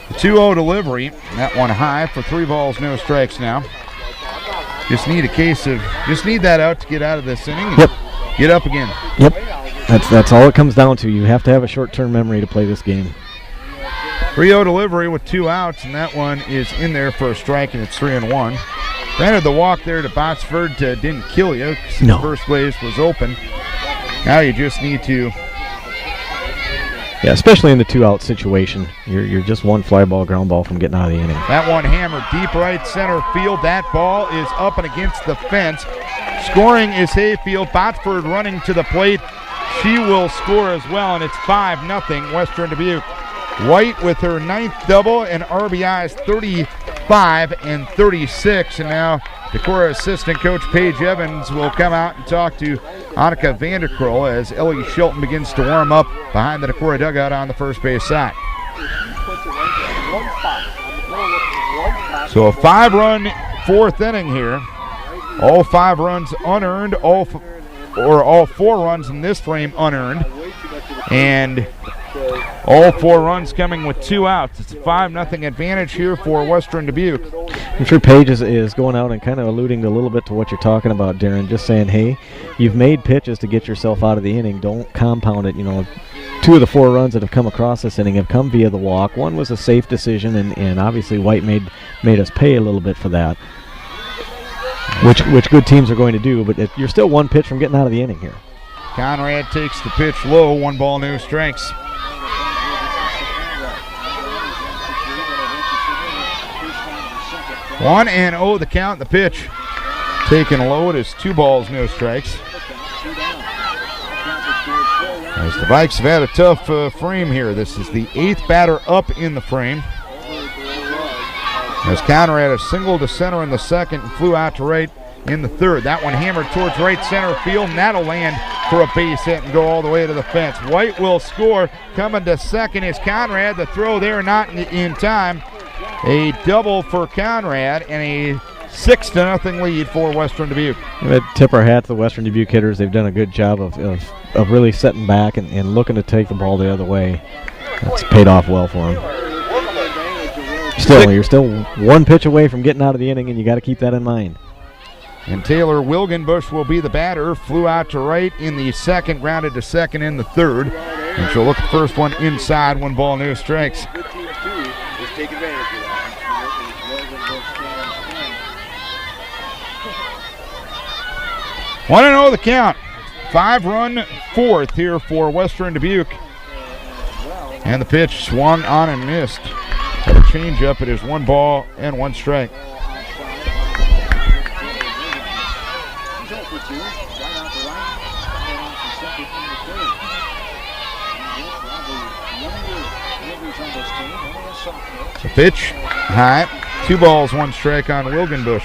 S1: The 2-0 delivery, that one high for 3 balls, no strikes now. Just need that out to get out of this inning.
S2: Yep.
S1: Get up again.
S2: Yep. That's all it comes down to. You have to have a short-term memory to play this game.
S1: 3-0 delivery with 2 outs, and that one is in there for a strike, and it's 3-1. Granted, the walk there to Botsford didn't kill you because the first base was open. Now you just need to...
S2: Yeah, especially in the 2-out situation. You're just 1 fly ball, ground ball from getting out of the inning.
S1: That one hammered deep right center field. That ball is up and against the fence. Scoring is Hayfield. Botsford running to the plate. She will score as well, and it's 5-0 Western Dubuque. White with her 9th double and RBIs 35 and 36. And now Decorah assistant coach Paige Evans will come out and talk to Annika Vanderkrill as Ellie Shelton begins to warm up behind the Decorah dugout on the first base side. So a 5-run 4th inning here. All 5 runs unearned, all 4 runs in this frame unearned. And all 4 runs coming with 2 outs. It's a 5-0 advantage here for Western Dubuque.
S2: I'm sure Paige is going out and kind of alluding a little bit to what you're talking about, Darren, just saying, hey, you've made pitches to get yourself out of the inning. Don't compound it. You know, 2 of the 4 runs that have come across this inning have come via the walk. One was a safe decision, and obviously White made us pay a little bit for that, which good teams are going to do, but you're still 1 pitch from getting out of the inning here.
S1: Conrad takes the pitch low, 1 ball, no strikes. 1-0 the count, the pitch taken low. It is 2 balls, no strikes. As the Vikes have had a tough frame here. This is the 8th batter up in the frame. As Conrad has singled to center in the 2nd and flew out to right in the 3rd. That one hammered towards right center field, and that'll land for a base hit and go all the way to the fence. White will score. Coming to 2nd is Conrad. The throw there not in time. A double for Conrad and a 6-0 lead for Western Dubuque.
S2: We tip our hat to the Western Dubuque hitters. They've done a good job of really setting back and looking to take the ball the other way. That's paid off well for them. Still, you're still one pitch away from getting out of the inning, and you got to keep that in mind.
S1: And Taylor Wilgenbush will be the batter. Flew out to right in the second, grounded to second in the third. And she'll look at the first one inside, 1 ball, no strikes.
S3: Good team, too, is take advantage of that.
S1: 1-0 the count. 5-run fourth here for Western Dubuque. And the pitch swung on and missed. Got a changeup. It is 1 ball and 1 strike. The pitch high. 2 balls, 1 strike on Wilgenbush.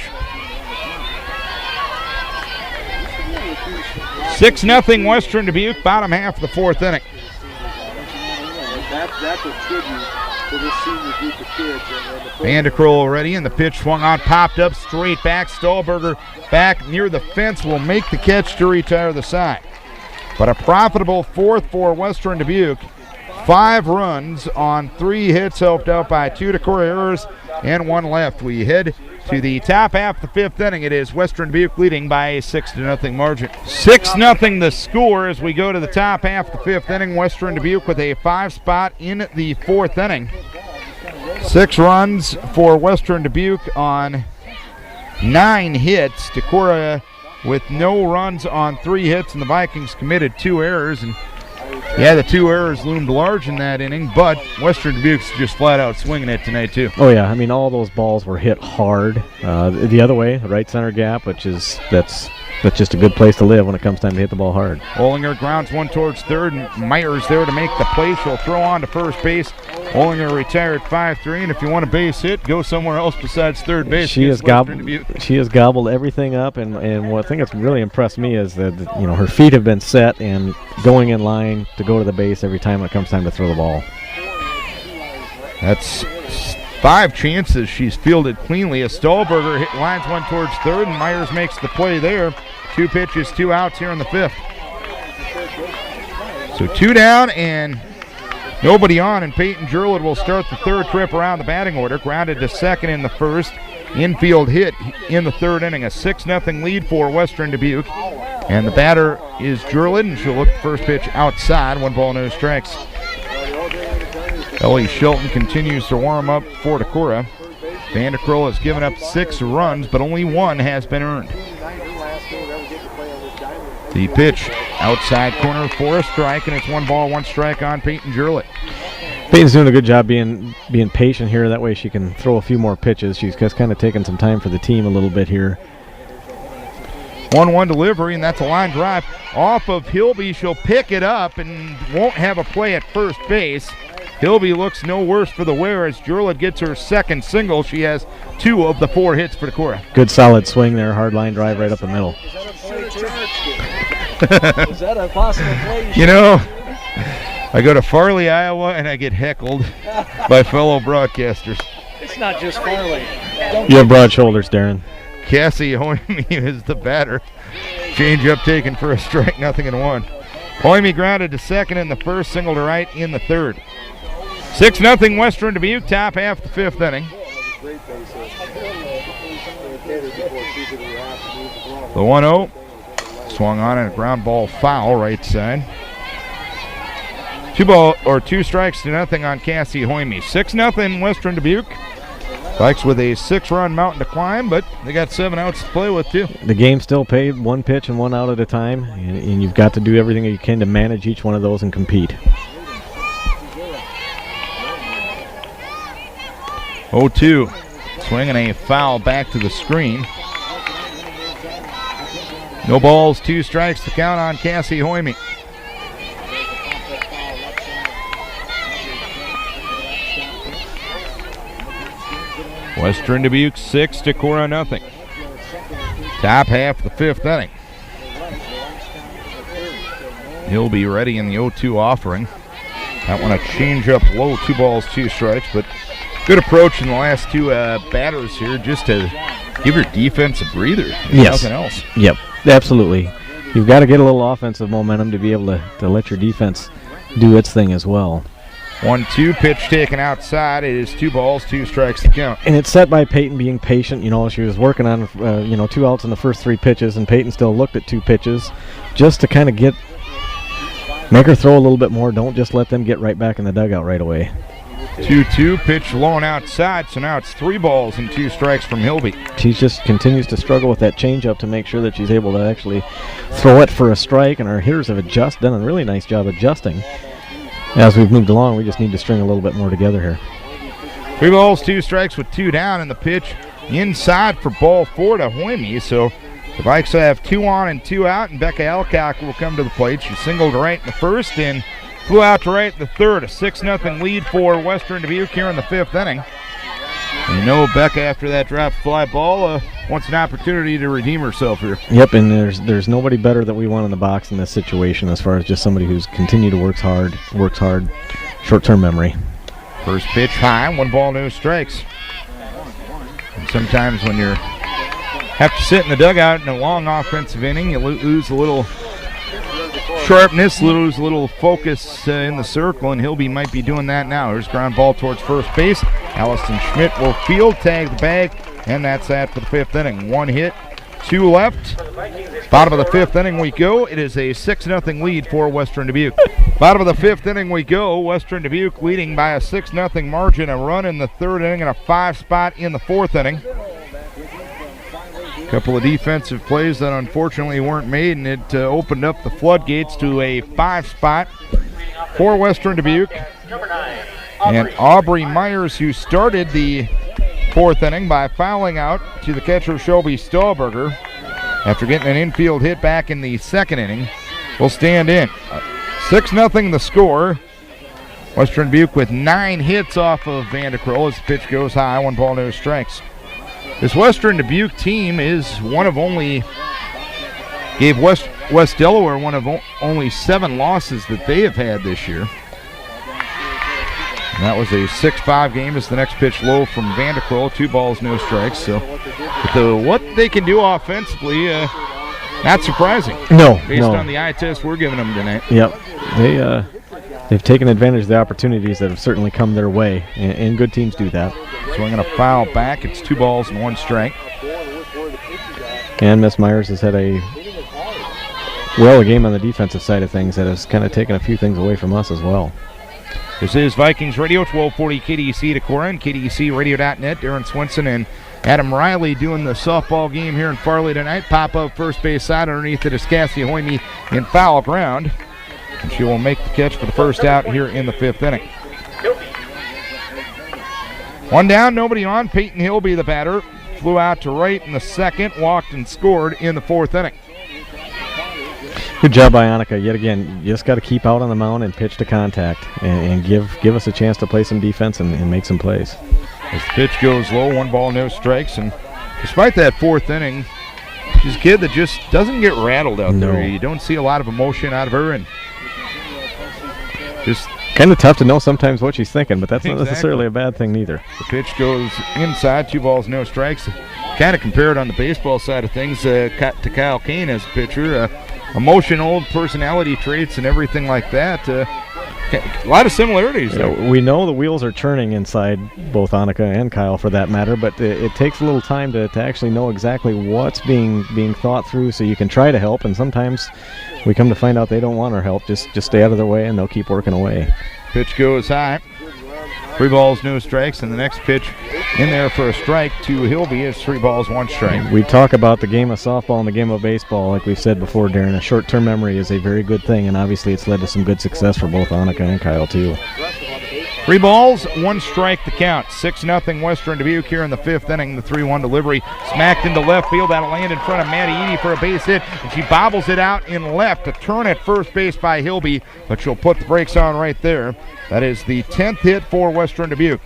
S1: 6-0 Western Dubuque, bottom half of the 4th inning.
S3: That's a tribute to this senior group of kids.
S1: Vandekroll ready, and the pitch swung on, popped up straight back. Stolberger back near the fence will make the catch to retire the side. But a profitable 4th for Western Dubuque. 5 runs on 3 hits, helped out by 2 Decorah errors and 1 left. We head to the top half of the 5th inning. It is Western Dubuque leading by a 6-0 margin. 6-0 the score as we go to the top half of the 5th inning. Western Dubuque with a 5 spot in the 4th inning. 6 runs for Western Dubuque on 9 hits. Decorah with no runs on 3 hits, and the Vikings committed 2 errors. And yeah, the 2 errors loomed large in that inning, but Western Dubuque's just flat out swinging it tonight too.
S2: Oh yeah, I mean all those balls were hit hard. The other way, the right center gap, that's just a good place to live when it comes time to hit the ball hard.
S1: Ollinger grounds 1 towards third, and Myers there to make the play. She'll throw on to first base. Ollinger retired 5-3, and if you want a base hit, go somewhere else besides third base.
S2: She has gobbled everything up, and one thing that's really impressed me is that her feet have been set and going in line to go to the base every time it comes time to throw the ball.
S1: That's 5 chances she's fielded cleanly. A Stolberger lines 1 towards third, and Myers makes the play there. 2 pitches, 2 outs here in the 5th. So 2 down and nobody on, and Peyton Jurlid will start the 3rd trip around the batting order. Grounded to second in the 1st. Infield hit in the 3rd inning. A 6-0 lead for Western Dubuque. And the batter is Jurlid, and she'll look at the first pitch outside. 1 ball, no strikes. Ellie Shelton continues to warm up for Decorah. Vandekroll has given up 6 runs, but only 1 has been earned. The pitch outside corner for a strike, and it's 1 ball, 1 strike on Peyton Jurlid.
S2: Peyton's doing a good job being patient here. That way she can throw a few more pitches. She's just kind of taking some time for the team a little bit here.
S1: 1-1 delivery, and that's a line drive off of Hilby. She'll pick it up and won't have a play at first base. Hilby looks no worse for the wear as Jurlid gets her 2nd single. She has 2 of the 4 hits for Decorah.
S2: Good solid swing there, hard line drive right up the middle.
S3: Is that a possible play?
S1: I go to Farley, Iowa, and I get heckled by fellow broadcasters.
S3: It's not just Farley.
S2: You have broad shoulders, Darren.
S1: Cassie Hoyme is the batter. Change up taken for a strike, 0-1. Hoyme grounded to second in the 1st, single to right in the 3rd. 6-0 Western Dubuque, top half of the 5th inning. The 1-0 swung on and a ground ball foul right side. 2 strikes to 0 on Cassie Hoyme. 6-0 Western Dubuque. Vikes with a 6-run mountain to climb, but they got 7 outs to play with too.
S2: The game's still played 1 pitch and 1 out at a time, and you've got to do everything you can to manage each one of those and compete.
S1: 0-2, swinging a foul back to the screen. No balls, 2 strikes to count on Cassie Hoyme. Western Dubuque 6, Decorah 0. Top half of the 5th inning. He'll be ready in the 0-2 offering. That one a change up low, 2 balls, 2 strikes, but good approach in the last 2 batters here just to Give your defense a breather.
S2: Yes.
S1: Nothing else.
S2: Yep, absolutely. You've got to get a little offensive momentum to be able to let your defense do its thing as well.
S1: 1-2 pitch taken outside. It is 2 balls, 2 strikes to count.
S2: And it's set by Peyton being patient. You know, she was working on 2 outs in the first 3 pitches, and Peyton still looked at 2 pitches just to kind of make her throw a little bit more. Don't just let them get right back in the dugout right away.
S1: 2-2 pitch low and outside, so now it's 3 balls and 2 strikes from Hilby.
S2: She just continues to struggle with that changeup to make sure that she's able to actually throw it for a strike, and our hitters have done a really nice job adjusting. As we've moved along, we just need to string a little bit more together here.
S1: 3 balls, 2 strikes with 2 down, and the pitch inside for ball 4 to Hoyme. So the Vikes have 2 on and 2 out, and Becca Elcock will come to the plate. She singled right in the first and flew out to right in the third. A 6-0 lead for Western Dubuque here in the 5th inning. And you know Becca, after that drop fly ball, wants an opportunity to redeem herself here.
S2: Yep, and there's nobody better that we want in the box in this situation as far as just somebody who's continued to work hard, short-term memory.
S1: First pitch high, 1 ball, no strikes. And sometimes when you have to sit in the dugout in a long offensive inning, you lose a little sharpness, lose a little focus in the circle, and Hilby might be doing that now. Here's ground ball towards first base. Allison Schmidt will field tag the bag, and that's that for the 5th inning. 1 hit, 2 left. Bottom of the 5th inning we go. It is a 6-0 lead for Western Dubuque. Bottom of the 5th inning we go. Western Dubuque leading by a 6-0 margin. A run in the 3rd inning and a 5 spot in the 4th inning. Couple of defensive plays that unfortunately weren't made, and it opened up the floodgates to a 5 spot for Western Dubuque. And Aubrey Myers, who started the 4th inning by fouling out to the catcher Shelby Stahlberger after getting an infield hit back in the 2nd inning, will stand in. 6-0 the score. Western Dubuque with 9 hits off of Vanderkrill as the pitch goes high, 1 ball, no strikes. This Western Dubuque team is gave West Delaware one of only 7 losses that they have had this year. And that was a 6-5 game as the next pitch low from Vanderkrill, 2 balls, no strikes. So what they can do offensively, not surprising. Based on the eye test we're giving them tonight.
S2: Yep, they've taken advantage of the opportunities that have certainly come their way, and good teams do that.
S1: Swinging a foul back. It's 2 balls and 1 strike.
S2: And Miss Myers has had a game on the defensive side of things that has kind of taken a few things away from us as well.
S1: This is Vikings Radio, 1240 KDEC Decorah and KDECradio.net. Darren Swenson and Adam Riley doing the softball game here in Farley tonight. Pop up first base side. Underneath it is Cassie Hoyme in foul ground. And she will make the catch for the first out here in the 5th inning. 1 down, nobody on. Peyton Hilby, the batter, flew out to right in the 2nd, walked and scored in the 4th inning.
S2: Good job by Annika. Yet again, you just got to keep out on the mound and pitch to contact and give us a chance to play some defense and make some plays.
S1: As the pitch goes low, 1 ball, no strikes. And despite that 4th inning, she's a kid that just doesn't get rattled out there. You don't see a lot of emotion out of her, and just
S2: kind of tough to know sometimes what she's thinking, but that's not necessarily a bad thing neither.
S1: The pitch goes inside, 2 balls, no strikes. Kind of compared on the baseball side of things to Kyle Kane as a pitcher. Emotional, personality traits, and everything like that. A lot of similarities there.
S2: We know the wheels are turning inside both Annika and Kyle for that matter, but it takes a little time to actually know exactly what's being thought through so you can try to help, and sometimes we come to find out they don't want our help. Just stay out of their way and they'll keep working away.
S1: Pitch goes high. 3 balls, no strikes, and the next pitch in there for a strike to Hilby is 3 balls, 1 strike.
S2: We talk about the game of softball and the game of baseball, like we've said before, Darren. A short-term memory is a very good thing, and obviously it's led to some good success for both Annika and Kyle, too.
S1: 3 balls, 1 strike to count. 6-0 Western Dubuque here in the 5th inning. The 3-1 delivery smacked into left field. That'll land in front of Maddie Edie for a base hit, and she bobbles it out in left. A turn at first base by Hilby, but she'll put the brakes on right there. That is the 10th hit for Western Dubuque.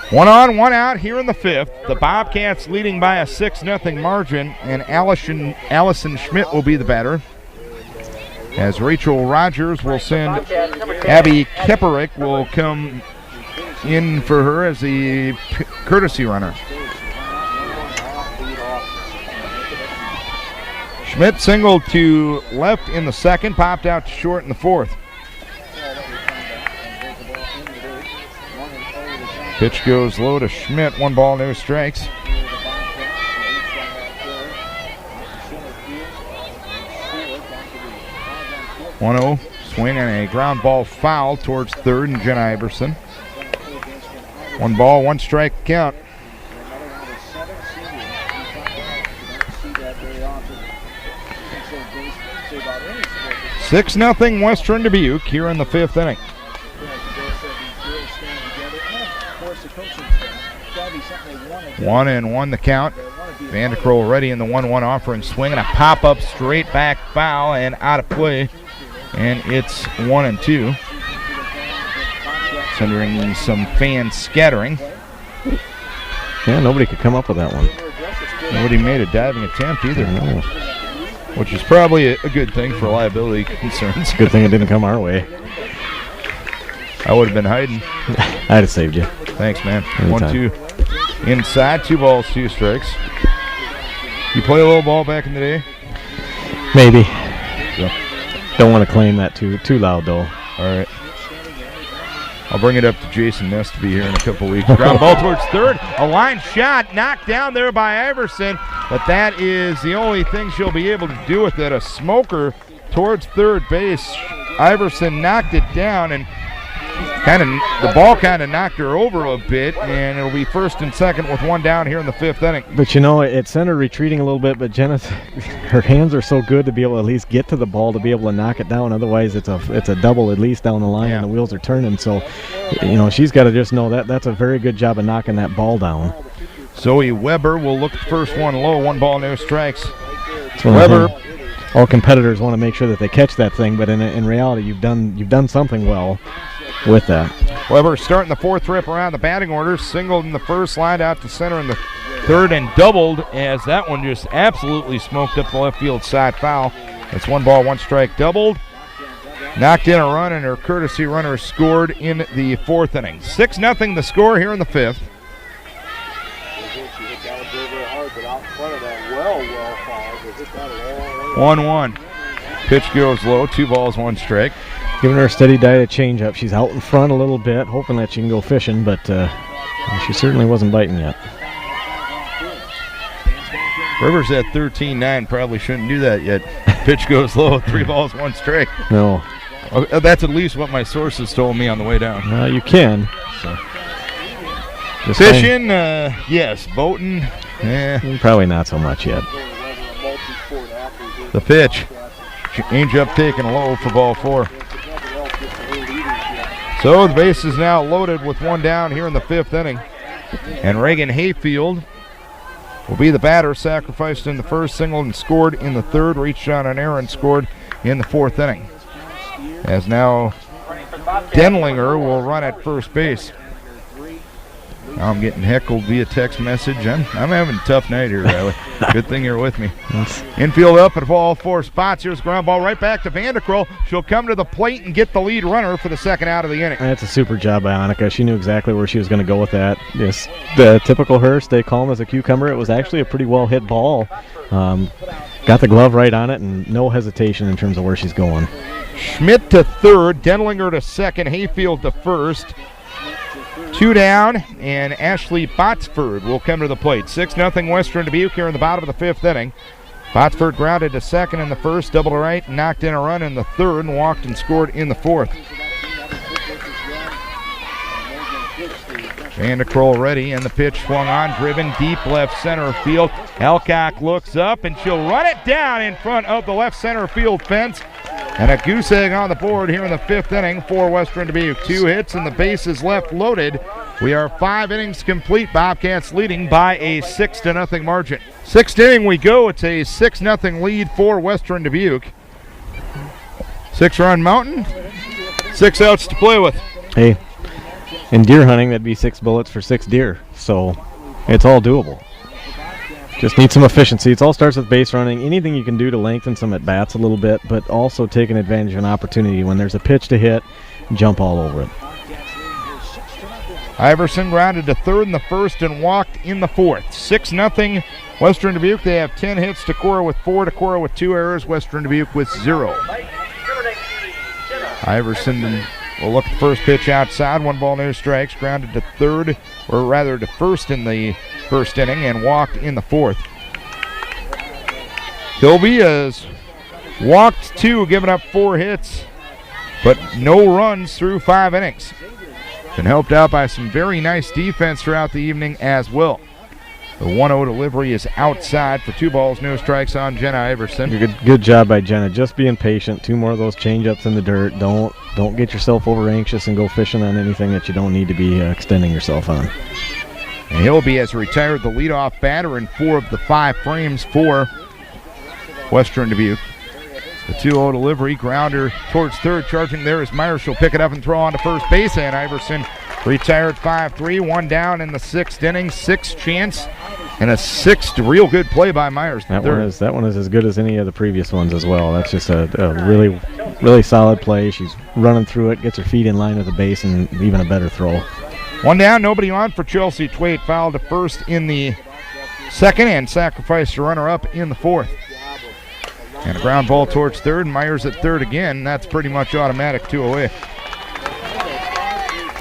S1: 1 on, 1 out here in the 5th. The Bobcats leading by a 6-0 margin, and Allison Schmidt will be the batter, as Rachel Rogers will send Abby Keperick will come in for her as the courtesy runner. Schmidt singled to left in the second, popped out to short in the fourth. Pitch goes low to Schmidt. 1 ball, no strikes. 1-0. Swing and a ground ball foul towards third and Jenna Iverson. 1 ball, 1 strike count. 6-0 Western Dubuque here in the 5th inning. 1-1 the count. Vanderkroll ready in the 1-1 offering. Swing and a pop-up straight back foul and out of play. And it's 1-2. Centering some fan scattering.
S2: Yeah, nobody could come up with that one.
S1: Nobody made a diving attempt either. Which is probably a good thing for liability concerns.
S2: Good thing it didn't come our way.
S1: I would have been hiding.
S2: I'd have saved you.
S1: Thanks, man.
S2: Anytime.
S1: 1-2 inside. 2 balls, 2 strikes. You play a little ball back in the day?
S2: Maybe.
S1: Yeah.
S2: Don't want to claim that too loud, though.
S1: All right. I'll bring it up to Jason Ness to be here in a couple weeks. Ground ball towards third. A line shot knocked down there by Iverson, but that is the only thing she'll be able to do with it. A smoker towards third base. Iverson knocked it down, and the ball kind of knocked her over a bit, and it'll be first and second with 1 down here in the 5th inning.
S2: But you know, it sent her retreating a little bit, but Jenna's, her hands are so good to be able to at least get to the ball to be able to knock it down. Otherwise, it's a double at least down the line, and the wheels are turning. So, you know, she's got to just know that that's a very good job of knocking that ball down.
S1: Zoe Weber will look at the first one low. 1 ball, no strikes.
S2: So Weber. All competitors want to make sure that they catch that thing, but in reality, you've done something well with that.
S1: Weber starting the 4th trip around the batting order. Singled in the first, lined out to center in the 3rd, and doubled as that one just absolutely smoked up the left field side foul. It's 1 ball, 1 strike, doubled. Knocked in a run, and her courtesy runner scored in the 4th inning. 6-0 the score here in the 5th. 1-1. Pitch goes low, 2 balls, 1 strike.
S2: Giving her a steady diet of changeup. She's out in front a little bit, hoping that she can go fishing, but she certainly wasn't biting yet.
S1: Rivers at 13-9, probably shouldn't do that yet. Pitch goes low, 3 balls, 1 strike.
S2: No.
S1: That's at least what my sources told me on the way down.
S2: You can. So.
S1: Fishing, yes. Boating,
S2: probably not so much yet.
S1: The pitch. Change up taken low for ball 4. So the base is now loaded with 1 down here in the 5th inning. And Reagan Hayfield will be the batter, sacrificed in the first, singled and scored in the 3rd, reached on an error and scored in the 4th inning. As now Denlinger will run at first base. Now I'm getting heckled via text message. I'm having a tough night here, Riley. Good thing you're with me. Infield up at all 4 spots. Here's ground ball right back to Vanderkroll. She'll come to the plate and get the lead runner for the 2nd out of the inning.
S2: That's a super job by Annika. She knew exactly where she was going to go with that. Yes, the typical her, stay calm as a cucumber. It was actually a pretty well hit ball. Got the glove right on it, and no hesitation in terms of where she's going.
S1: Schmidt to 3rd, Denlinger to 2nd, Hayfield to 1st. 2 down, and Ashley Botsford will come to the plate. 6-0 Western Dubuque here in the bottom of the 5th inning. Botsford grounded to 2nd in the 1st, double to right, knocked in a run in the 3rd, and walked and scored in the 4th. Vanderkroll ready, and the pitch swung on, driven deep left center field. Elcock looks up, and she'll run it down in front of the left center field fence. And a goose egg on the board here in the 5th inning for Western Dubuque. 2 hits and the bases left loaded. We are 5 innings complete. Bobcats leading by a 6-0 margin. 6th inning we go. It's a 6-0 lead for Western Dubuque. 6-run Mountain. 6 outs to play with.
S2: Hey, in deer hunting, that'd be 6 bullets for 6 deer. So it's all doable. Just need some efficiency. It all starts with base running. Anything you can do to lengthen some at-bats a little bit, but also taking advantage of an opportunity. When there's a pitch to hit, jump all over it.
S1: Iverson grounded to 3rd in the 1st and walked in the 4th. 6-0 Western Dubuque, they have 10 hits. Decorah with 4. Decorah with 2 errors. Western Dubuque with 0. Iverson will look at the first pitch outside. 1 ball, no strikes. Grounded to third, or rather to first in the first inning, and walked in the fourth. Hilby has walked 2, given up 4 hits, but no runs through 5 innings. Been helped out by some very nice defense throughout the evening as well. The 1-0 delivery is outside for 2 balls, no strikes on Jenna Iverson.
S2: Good job by Jenna. Just being patient. 2 more of those change-ups in the dirt. Don't get yourself over anxious and go fishing on anything that you don't need to be extending yourself on.
S1: And Hilby has retired the leadoff batter in 4 of the 5 frames for Western Dubuque. The 2-0 delivery, grounder towards third. Charging there is Myers. She'll pick it up and throw on to first base, and Iverson retired 5-3, 1 down in the 6th inning. 6th chance and a 6th real good play by Myers.
S2: That one is as good as any of the previous ones as well. That's just a really, really solid play. She's running through it, gets her feet in line with the base, and even a better throw.
S1: 1 down, nobody on for Chelsea Twait. Fouled to first in the 2nd and sacrificed a runner-up in the 4th. And a ground ball towards third. Myers at third again. That's pretty much automatic, 2 away.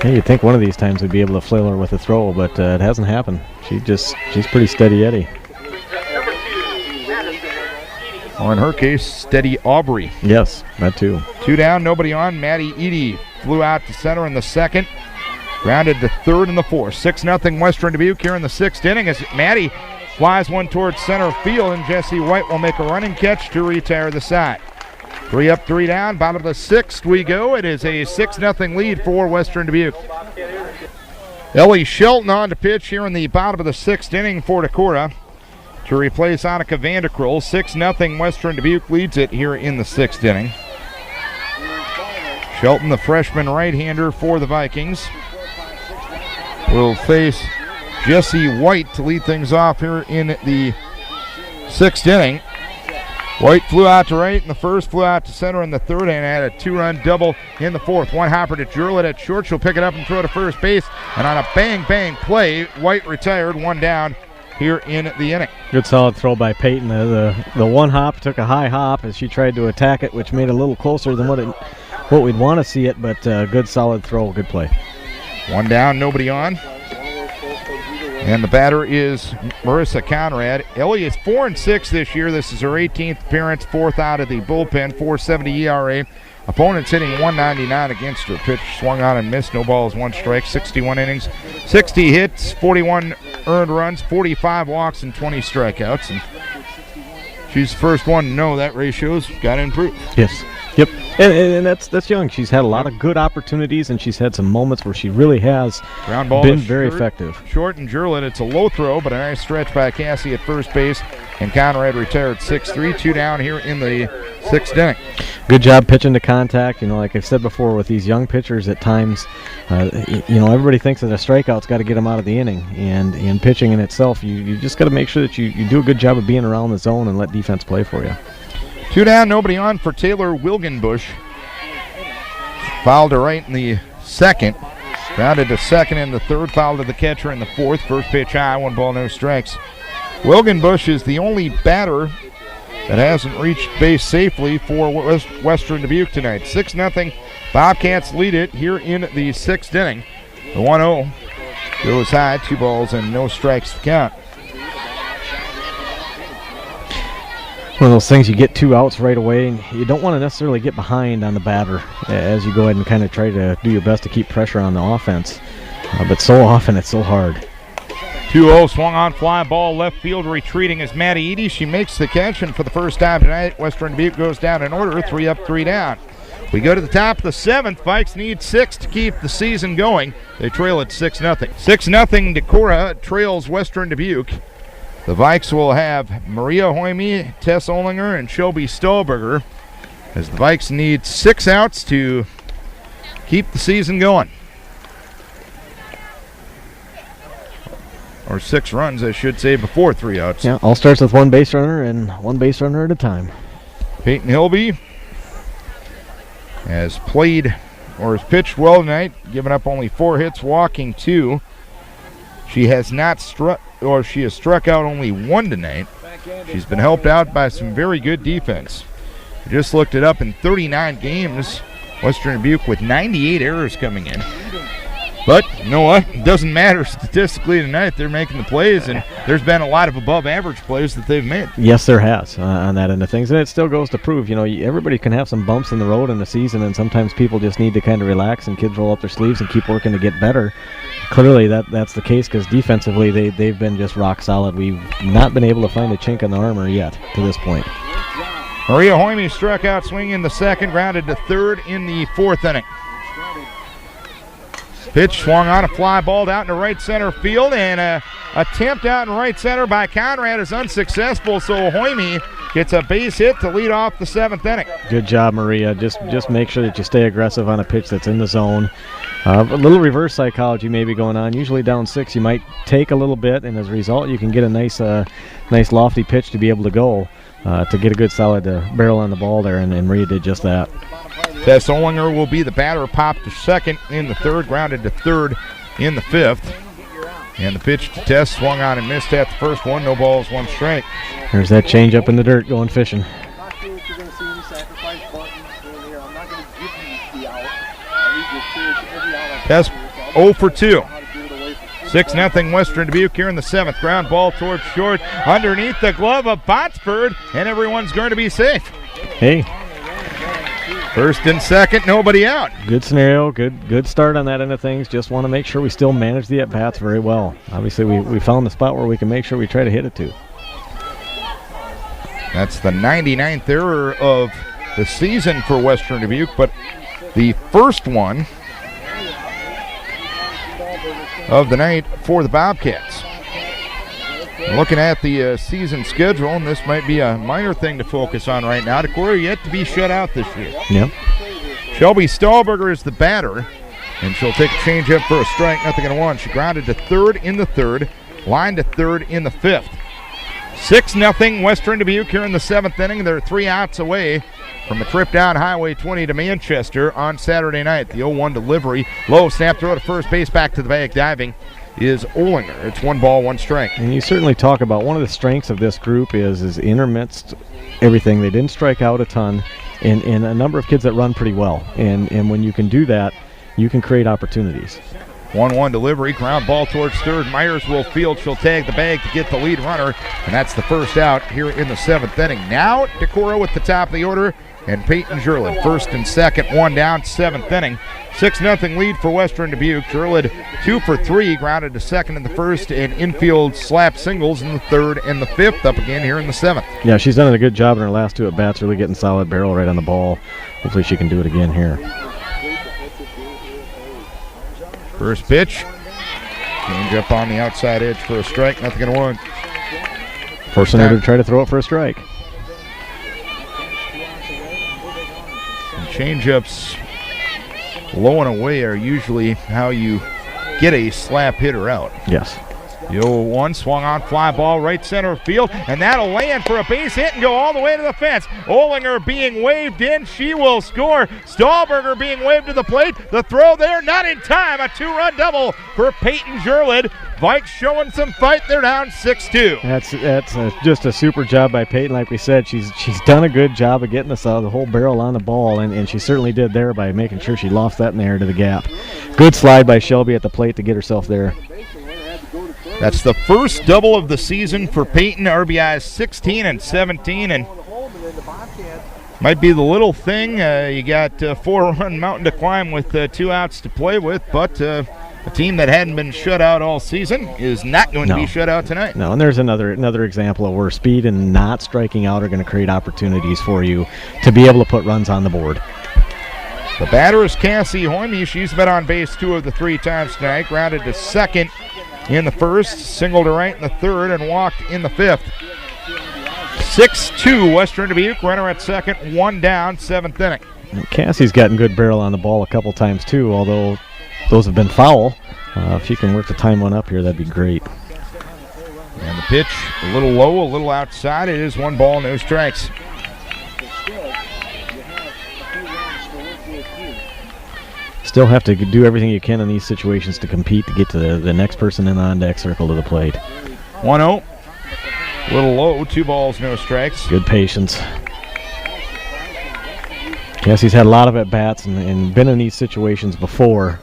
S2: Yeah, you'd think one of these times we'd be able to flail her with a throw, but it hasn't happened. She's pretty steady Eddie.
S1: Or in her case, steady Aubrey.
S2: Yes, that too.
S1: 2 down, nobody on. Maddie Edie flew out to center in the 2nd. Grounded to third in the 4th. 6-0 Western Dubuque here in the 6th inning as Maddie flies one towards center field, and Jesse White will make a running catch to retire the side. 3 up, 3 down. Bottom of the 6th we go. It is a 6-0 lead for Western Dubuque. Ellie Shelton on to pitch here in the bottom of the 6th inning for Decorah to replace Annika Vanderkroll. 6-0 Western Dubuque leads it here in the 6th inning. Shelton, the freshman right-hander for the Vikings, will face Jesse White to lead things off here in the 6th inning. White flew out to right in the 1st, flew out to center in the 3rd, and had a 2-run double in the 4th. One hopper to Jurlett at short. She'll pick it up and throw to first base. And on a bang-bang play, White retired, 1 down here in the inning.
S2: Good solid throw by Peyton. The one hop took a high hop as she tried to attack it, which made it a little closer than what we'd want to see it, but good solid throw, good play.
S1: 1 down, nobody on. And the batter is Marissa Conrad. Ellie is 4-6 this year. This is her 18th appearance, 4th out of the bullpen, 4.70 ERA. Opponents hitting 199 against her. Pitch swung on and missed. No balls, 1 strike, 61 innings, 60 hits, 41 earned runs, 45 walks, and 20 strikeouts. And she's the first one to know that ratio's got to improve.
S2: Yes. Yep, and that's young. She's had a lot of good opportunities, and she's had some moments where she really has been very effective.
S1: Short and Jurlett, it's a low throw, but a nice stretch by Cassie at first base, and Conrad retired 6-3, 2 down here in the 6th inning.
S2: Good job pitching to contact. You know, like I've said before, with these young pitchers at times, everybody thinks that a strikeout's got to get them out of the inning, and in pitching in itself, you just got to make sure that you do a good job of being around the zone and let defense play for you.
S1: 2 down, nobody on for Taylor Wilgenbush. Fouled to right in the 2nd. Grounded to 2nd in the 3rd. Fouled to the catcher in the 4th. First pitch high, 1 ball, no strikes. Wilgenbush is the only batter that hasn't reached base safely for Western Dubuque tonight. 6-0. Bobcats lead it here in the 6th inning. The 1-0 goes high, 2 balls and no strikes to count.
S2: One of those things, you get 2 outs right away, and you don't want to necessarily get behind on the batter as you go ahead and kind of try to do your best to keep pressure on the offense. But so often it's so hard.
S1: 2-0, swung on fly ball, left field retreating is Maddie Edie. She makes the catch, and for the first time tonight, Western Dubuque goes down in order, 3 up, 3 down. We go to the top of the 7th. Vikes need 6 to keep the season going. They trail at 6-0. 6-0 Decorah trails Western Dubuque. The Vikes will have Maria Hoyme, Tess Olinger, and Shelby Stolberger, as the Vikes need 6 outs to keep the season going. Or 6 runs, I should say, before 3 outs.
S2: Yeah, all starts with 1 base runner and 1 base runner at a time.
S1: Peyton Hilby has played or has pitched well tonight, giving up only 4 hits, walking 2. She has not struck she has struck out only 1 tonight. She's been helped out by some very good defense. I just looked it up in 39 games. Western Dubuque with 98 errors coming in. But you know what? It doesn't matter statistically tonight. They're making the plays, and there's been a lot of above-average plays that they've made.
S2: Yes, there has on that end of things, and it still goes to prove, everybody can have some bumps in the road in the season, and sometimes people just need to kind of relax, and kids roll up their sleeves and keep working to get better. Clearly, that's the case because defensively they've been just rock solid. We've not been able to find a chink in the armor yet to this point.
S1: Maria Hoyme struck out swinging in the second, grounded to third in the 4th inning. Pitch swung on, a fly ball out into right center field, and an attempt out in right center by Conrad is unsuccessful, so Hoyme gets a base hit to lead off the 7th inning.
S2: Good job, Maria. Just make sure that you stay aggressive on a pitch that's in the zone. A little reverse psychology may be going on. Usually down 6, you might take a little bit, and as a result, you can get a nice lofty pitch to be able to go to get a good solid barrel on the ball there, and Maria did just that.
S1: Tess Olinger will be the batter, popped to second in the 3rd, grounded to 3rd in the 5th. And the pitch to Tess swung on and missed at the first one. No balls, 1 strike.
S2: There's that change up in the dirt going fishing.
S1: Tess 0 for 2. 6-0 Western Dubuque here in the 7th. Ground ball towards short, underneath the glove of Botsford, and everyone's going to be safe.
S2: Hey.
S1: First and second, nobody out.
S2: Good scenario, good start on that end of things. Just want to make sure we still manage the at-bats very well. Obviously, we found the spot where we can make sure we try to hit it to.
S1: That's the 99th error of the season for Western Dubuque, but the first one of the night for the Bobcats. Looking at the season schedule, and this might be a minor thing to focus on right now. Decorah yet to be shut out this year.
S2: Yep.
S1: Shelby Stahlberger is the batter, and she'll take a changeup for a strike, 0-1. She grounded to 3rd in the 3rd, lined to 3rd in the 5th. 6-0 Western Dubuque here in the 7th inning. They're 3 outs away from a trip down Highway 20 to Manchester on Saturday night. The 0-1 delivery, low snap throw to first base, back to the bag, diving is Olinger. It's 1 ball, 1 strike.
S2: And you certainly talk about one of the strengths of this group is intermixed everything. They didn't strike out a ton, and a number of kids that run pretty well. And when you can do that, you can create opportunities.
S1: 1-1 delivery, ground ball towards 3rd. Myers will field. She'll tag the bag to get the lead runner, and that's the first out here in the 7th inning. Now Decorah with the top of the order, and Peyton Jurlid, 1st and 2nd, 1 down, 7th inning. 6-0 lead for Western Dubuque. Jurlid 2 for 3, grounded to 2nd in the 1st, and infield slap singles in the 3rd and the 5th, up again here in the 7th.
S2: Yeah, she's done a good job in her last 2 at-bats, really getting solid barrel right on the ball. Hopefully she can do it again here.
S1: First pitch, change up on the outside edge for a strike, 0-1.
S2: Forcing her to try to throw it for a strike.
S1: Change-ups low and away are usually how you get a slap hitter out.
S2: Yes.
S1: The 0-1 swung on, fly ball right center field, and that'll land for a base hit and go all the way to the fence. Olinger being waved in, she will score. Stahlberger being waved to the plate. The throw there, not in time. A 2-run double for Peyton Jurlid. Vikes showing some fight. They're down 6-2.
S2: That's just a super job by Peyton. Like we said, she's done a good job of getting us the whole barrel on the ball, and she certainly did there by making sure she lofts that in the air to the gap. Good slide by Shelby at the plate to get herself there.
S1: That's the first double of the season for Peyton. RBIs 16 and 17, and might be the little thing. You got a 4-run mountain to climb with 2 outs to play with, but a team that hadn't been shut out all season is not going to be shut out tonight.
S2: No, and there's another example of where speed and not striking out are going to create opportunities for you to be able to put runs on the board.
S1: The batter is Cassie Hoyme. She's been on base 2 of the 3 times tonight. Grounded to 2nd in the 1st, singled to right in the 3rd, and walked in the 5th. 6-2 Western Dubuque. Runner at 2nd, 1 down, 7th inning.
S2: And Cassie's gotten good barrel on the ball a couple times too, although those have been foul. If she can work the time one up here, that'd be great.
S1: And the pitch, a little low, a little outside. It is 1 ball, no strikes.
S2: Still have to do everything you can in these situations to compete to get to the next person in the on-deck circle to the plate.
S1: 1-0. Little low, 2 balls, no strikes.
S2: Good patience. Cassie's had a lot of at-bats and been in these situations before.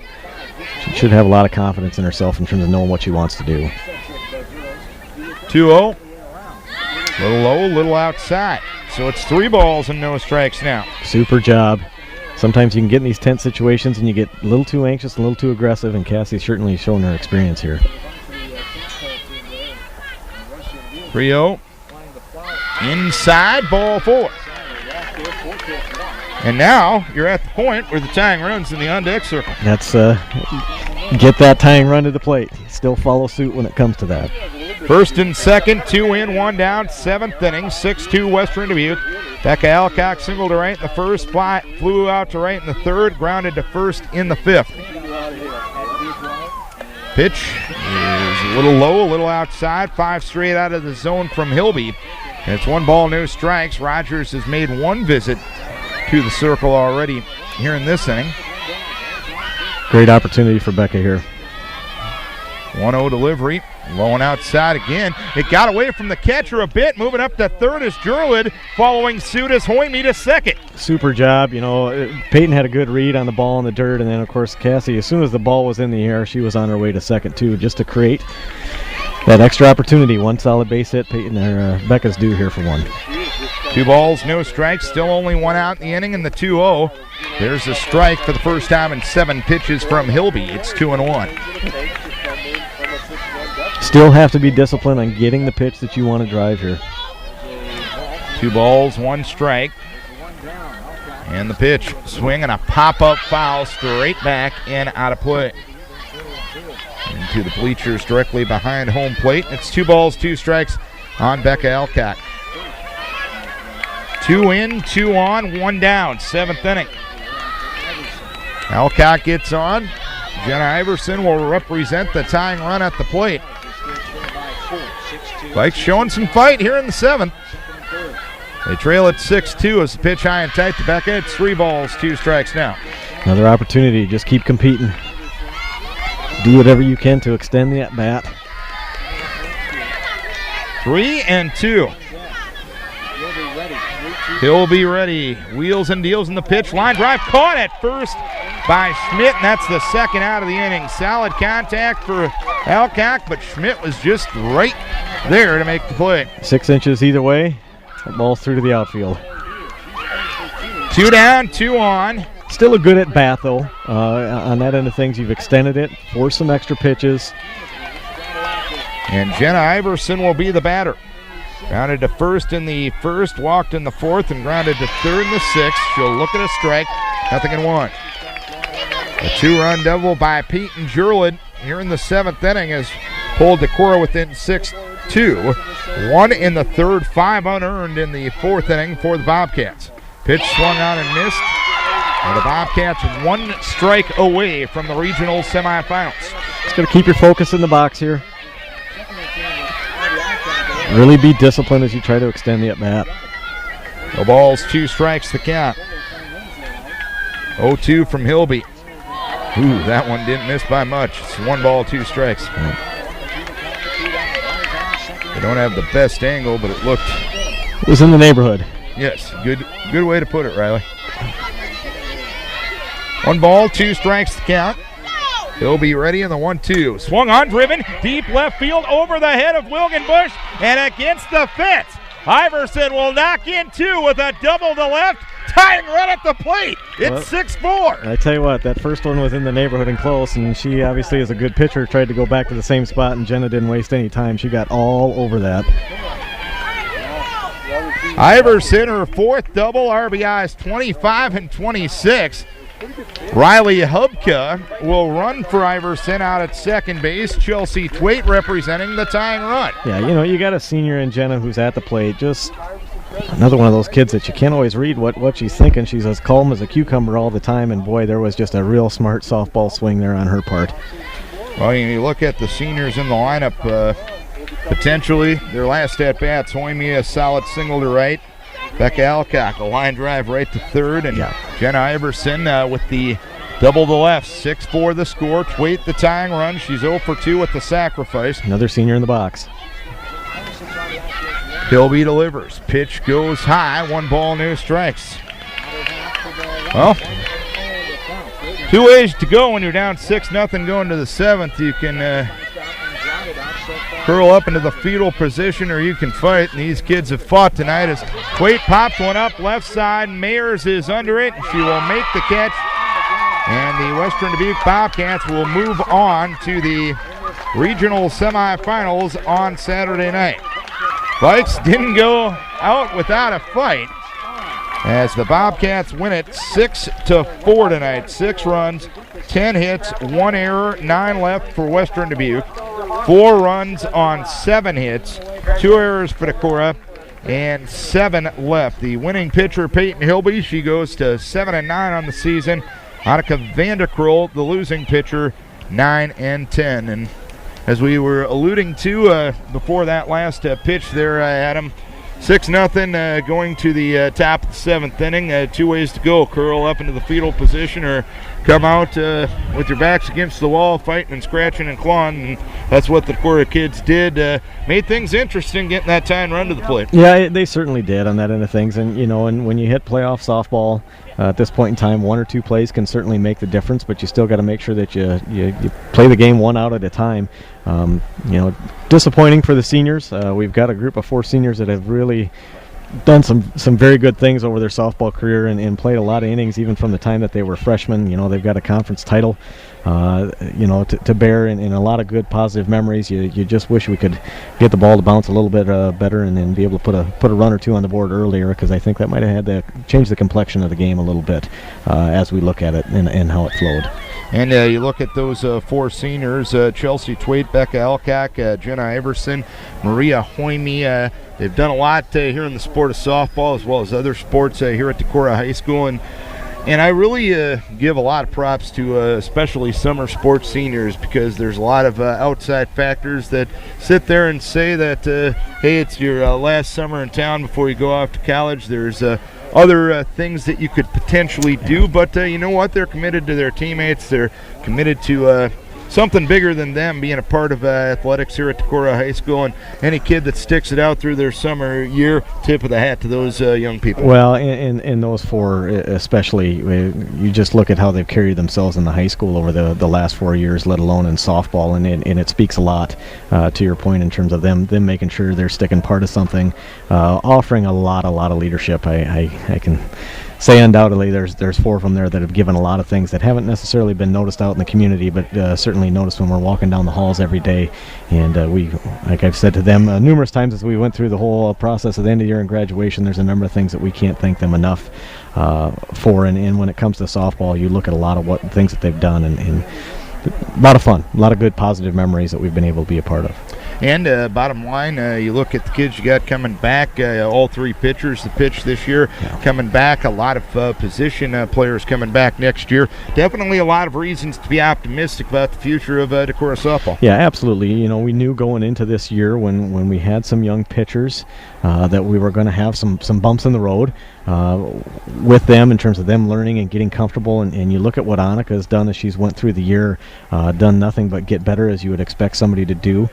S2: She should have a lot of confidence in herself in terms of knowing what she wants to do.
S1: 2-0. Little low, little outside. So it's 3 balls and no strikes now.
S2: Super job. Sometimes you can get in these tense situations and you get a little too anxious, a little too aggressive, and Cassie's certainly shown her experience here.
S1: 3-0. Inside, ball 4. And now you're at the point where the tying run's in the on-deck circle.
S2: That's get that tying run to the plate. Still follow suit when it comes to that.
S1: First and second, 2 in, 1 down, 7th inning, 6-2 Western Dubuque. Becca Alcock singled to right in the first, flew out to right in the third, grounded to first in the 5th. Pitch is a little low, a little outside, 5 straight out of the zone from Hilby. And it's 1 ball, no strikes. Rogers has made 1 visit to the circle already here in this inning.
S2: Great opportunity for Becca here.
S1: 1-0 delivery, low and outside again. It got away from the catcher a bit. Moving up to third is Jurlid, following suit is Hoyme to second.
S2: Super job. You know, Peyton had a good read on the ball in the dirt, and then, of course, Cassie, as soon as the ball was in the air, she was on her way to second, too, just to create that extra opportunity. 1 solid base hit. Becca's due here for 1.
S1: 2 balls, no strikes. Still only 1 out in the inning in the 2-0. There's a strike for the first time in 7 pitches from Hilby. It's 2-1.
S2: Still have to be disciplined on getting the pitch that you want to drive here.
S1: 2 balls, 1 strike. And the pitch, swing and a pop-up foul straight back and out of play. Into the bleachers directly behind home plate. It's 2 balls, 2 strikes on Becca Alcock. 2 in, 2 on, 1 down, 7th inning. Alcock gets on. Jenna Iverson will represent the tying run at the plate. Vikes showing some fight here in the 7th. They trail at 6-2 as the pitch high and tight to Becca. It's 3 balls, 2 strikes now.
S2: Another opportunity. Just keep competing. Do whatever you can to extend the at-bat.
S1: 3-2. He'll be ready. Wheels and deals in the pitch. Line drive caught at first by Schmidt, and that's the 2nd out of the inning. Solid contact for Alcock, but Schmidt was just right there to make the play.
S2: 6 inches either way. That ball's through to the outfield.
S1: 2 down, 2 on.
S2: Still a good at bat, though. On that end of things, you've extended it, forced some extra pitches.
S1: And Jenna Iverson will be the batter. Grounded to first in the 1st, walked in the 4th, and grounded to 3rd in the 6th. She'll look at a strike, 0-1. A 2-run double by Peyton Jurlid here in the 7th inning has pulled Decorah within 6-2. 1 in the 3rd, 5 unearned in the 4th inning for the Bobcats. Pitch swung on and missed. And the Bobcats 1 strike away from the regional semifinals.
S2: Just got to keep your focus in the box here. Really be disciplined as you try to extend the at-bat.
S1: No balls, 2 strikes the count. 0-2 from Hilby. Ooh, that one didn't miss by much. It's 1 ball, 2 strikes. They don't have the best angle, but it looked...
S2: It was in the neighborhood.
S1: Yes, good way to put it, Riley. 1 ball, 2 strikes to count. He'll be ready in the 1-2. Swung on, driven, deep left field over the head of Wilgenbush and against the fence. Iverson will knock in 2 with a double to left. Tying run at the plate. It's 6-4.
S2: I tell you what, that first one was in the neighborhood and close, and she obviously is a good pitcher, tried to go back to the same spot, and Jenna didn't waste any time. She got all over that.
S1: Iverson, her 4th double, RBIs 25 and 26. Riley Hubka will run for Iverson out at second base. Chelsea Twait representing the tying run.
S2: Yeah, you know, you got a senior in Jenna who's at the plate. Just another one of those kids that you can't always read what she's thinking. She's as calm as a cucumber all the time, and boy, there was just a real smart softball swing there on her part.
S1: Well, you look at the seniors in the lineup, potentially their last at-bats. Hoyme, a solid single to right. Becca Alcock, a line drive right to 3rd, and Jenna Iverson with the double to left. 6-4 the score. Twait the tying run. She's 0 for 2 with the sacrifice.
S2: Another senior in the box.
S1: Hilby delivers. Pitch goes high. 1 ball, no strikes. Well, 2 ways to go when you're down 6-0 going to the 7th. You can curl up into the fetal position, or you can fight. And these kids have fought tonight as Quate pops one up left side. Mayers is under it. She will make the catch. And the Western Dubuque Bobcats will move on to the regional semifinals on Saturday night. Vikes didn't go out without a fight as the Bobcats win it 6-4 tonight. 6 runs, 10 hits, 1 error, 9 left for Western Dubuque. 4 runs on 7 hits, 2 errors for Decorah, and 7 left. The winning pitcher, Peyton Hilby, she goes to 7-9 on the season. Annika Vanderkrull, the losing pitcher, 9-10. And as we were alluding to before that last pitch there, Adam, 6-0 going to the top of the 7th inning. 2 ways to go: curl up into the fetal position or come out with your backs against the wall, fighting and scratching and clawing. And that's what the Decorah kids did. Made things interesting getting that tying run to the plate.
S2: Yeah, they certainly did on that end of things. And, and when you hit playoff softball, at this point in time, 1 or 2 plays can certainly make the difference, but you still got to make sure that you play the game 1 out at a time. Disappointing for the seniors. We've got a group of 4 seniors that have really done some very good things over their softball career and played a lot of innings even from the time that they were freshmen. They've got a conference title to bear and a lot of good positive memories. You just wish we could get the ball to bounce a little bit better and then be able to put a run or 2 on the board earlier, because I think that might have had to change the complexion of the game a little bit as we look at it and how it flowed.
S1: And you look at those 4 seniors, Chelsea Twait, Becca Elcock, Jenna Iverson, Maria Hoyme. They've done a lot here in the sport of softball as well as other sports here at Decorah High School. And I really give a lot of props to especially summer sports seniors, because there's a lot of outside factors that sit there and say that, hey, it's your last summer in town before you go off to college. There's other things that you could potentially do, but you know what? They're committed to their teammates. They're committed to something bigger than them, being a part of athletics here at Decorah High School. And any kid that sticks it out through their summer year, tip of the hat to those young people.
S2: Well, and those 4 especially, you just look at how they've carried themselves in the high school over the last 4 years, let alone in softball, and it speaks a lot to your point in terms of them making sure they're sticking part of something, offering a lot of leadership. I can say undoubtedly there's 4 of them there that have given a lot of things that haven't necessarily been noticed out in the community, but certainly noticed when we're walking down the halls every day. And we, like I've said to them numerous times as we went through the whole process of the end of the year and graduation, there's a number of things that we can't thank them enough for. And when it comes to softball, you look at a lot of things that they've done, and a lot of fun, a lot of good positive memories that we've been able to be a part of.
S1: And bottom line, you look at the kids you got coming back, all 3 pitchers that pitch this year coming back, a lot of position players coming back next year. Definitely a lot of reasons to be optimistic about the future of Decorah softball.
S2: Yeah, absolutely. We knew going into this year when we had some young pitchers that we were going to have some bumps in the road with them in terms of them learning and getting comfortable. And you look at what Annika has done as she's went through the year, done nothing but get better, as you would expect somebody to do.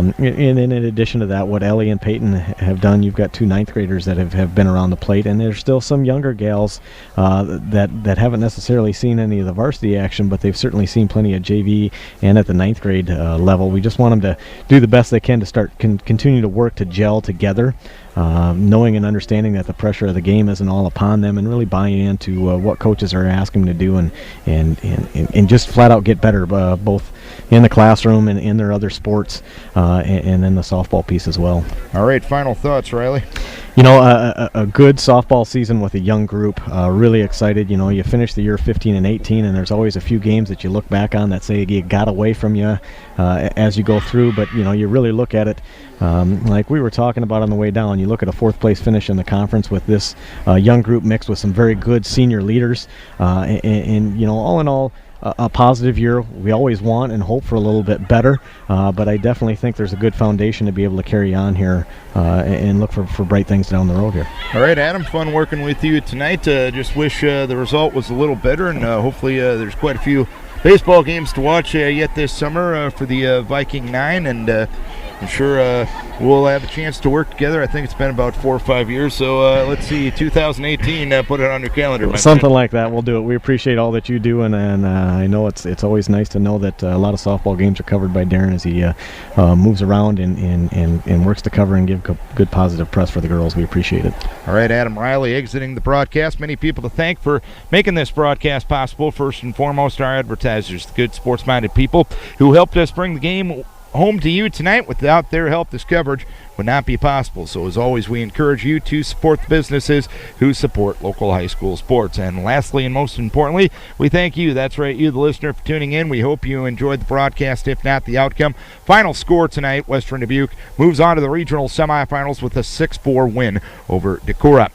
S2: And in addition to that, what Ellie and Peyton have done, you've got 2 9th graders that have been around the plate, and there's still some younger gals that haven't necessarily seen any of the varsity action, but they've certainly seen plenty of JV and at the 9th grade level. We just want them to do the best they can to start continue to work to gel together, knowing and understanding that the pressure of the game isn't all upon them, and really buying into what coaches are asking them to do, and just flat out get better, both in the classroom and in their other sports, and then the softball piece as well.
S1: All right, final thoughts, Riley?
S2: A good softball season with a young group. Really excited. You finish the year 15-18, and there's always a few games that you look back on that say you got away from you as you go through. But you really look at it like we were talking about on the way down. You look at a 4th place finish in the conference with this young group mixed with some very good senior leaders, and all in all, a positive year. We always want and hope for a little bit better, but I definitely think there's a good foundation to be able to carry on here and look for bright things down the road here.
S1: All right, Adam, fun working with you tonight. Just wish the result was a little better, and hopefully there's quite a few baseball games to watch yet this summer for the Viking 9, and I'm sure we'll have a chance to work together. I think it's been about 4 or 5 years. So let's see, 2018. Put it on your calendar. My
S2: Something
S1: friend.
S2: like that. We'll do it. We appreciate all that you do, and I know it's always nice to know that a lot of softball games are covered by Darren as he moves around and works to cover and give good positive press for the girls. We appreciate it.
S1: All right, Adam Riley exiting the broadcast. Many people to thank for making this broadcast possible. First and foremost, our advertisers, the good sports-minded people who helped us bring the game home to you tonight. Without their help, this coverage would not be possible. So as always, we encourage you to support the businesses who support local high school sports. And lastly and most importantly, we thank you, that's right, you the listener, for tuning in. We hope you enjoyed the broadcast, if not the outcome. Final score tonight, Western Dubuque moves on to the regional semifinals with a 6-4 win over Decorah.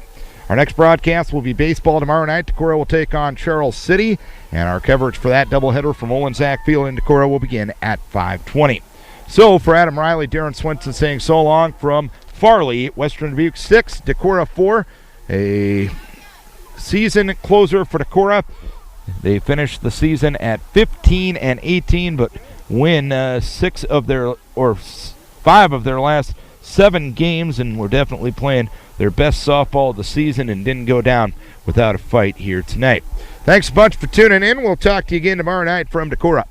S1: Our next broadcast will be baseball tomorrow night. Decorah will take on Charles City, and our coverage for that doubleheader from Olensack Field in Decorah will begin at 5:20. So for Adam Riley, Darren Swinson saying so long from Farley. Western Dubuque 6, Decorah 4. A season closer for Decorah. They finished the season at 15-18, but win 5 of their last 7 games, and were definitely playing their best softball of the season and didn't go down without a fight here tonight. Thanks a bunch for tuning in. We'll talk to you again tomorrow night from Decorah.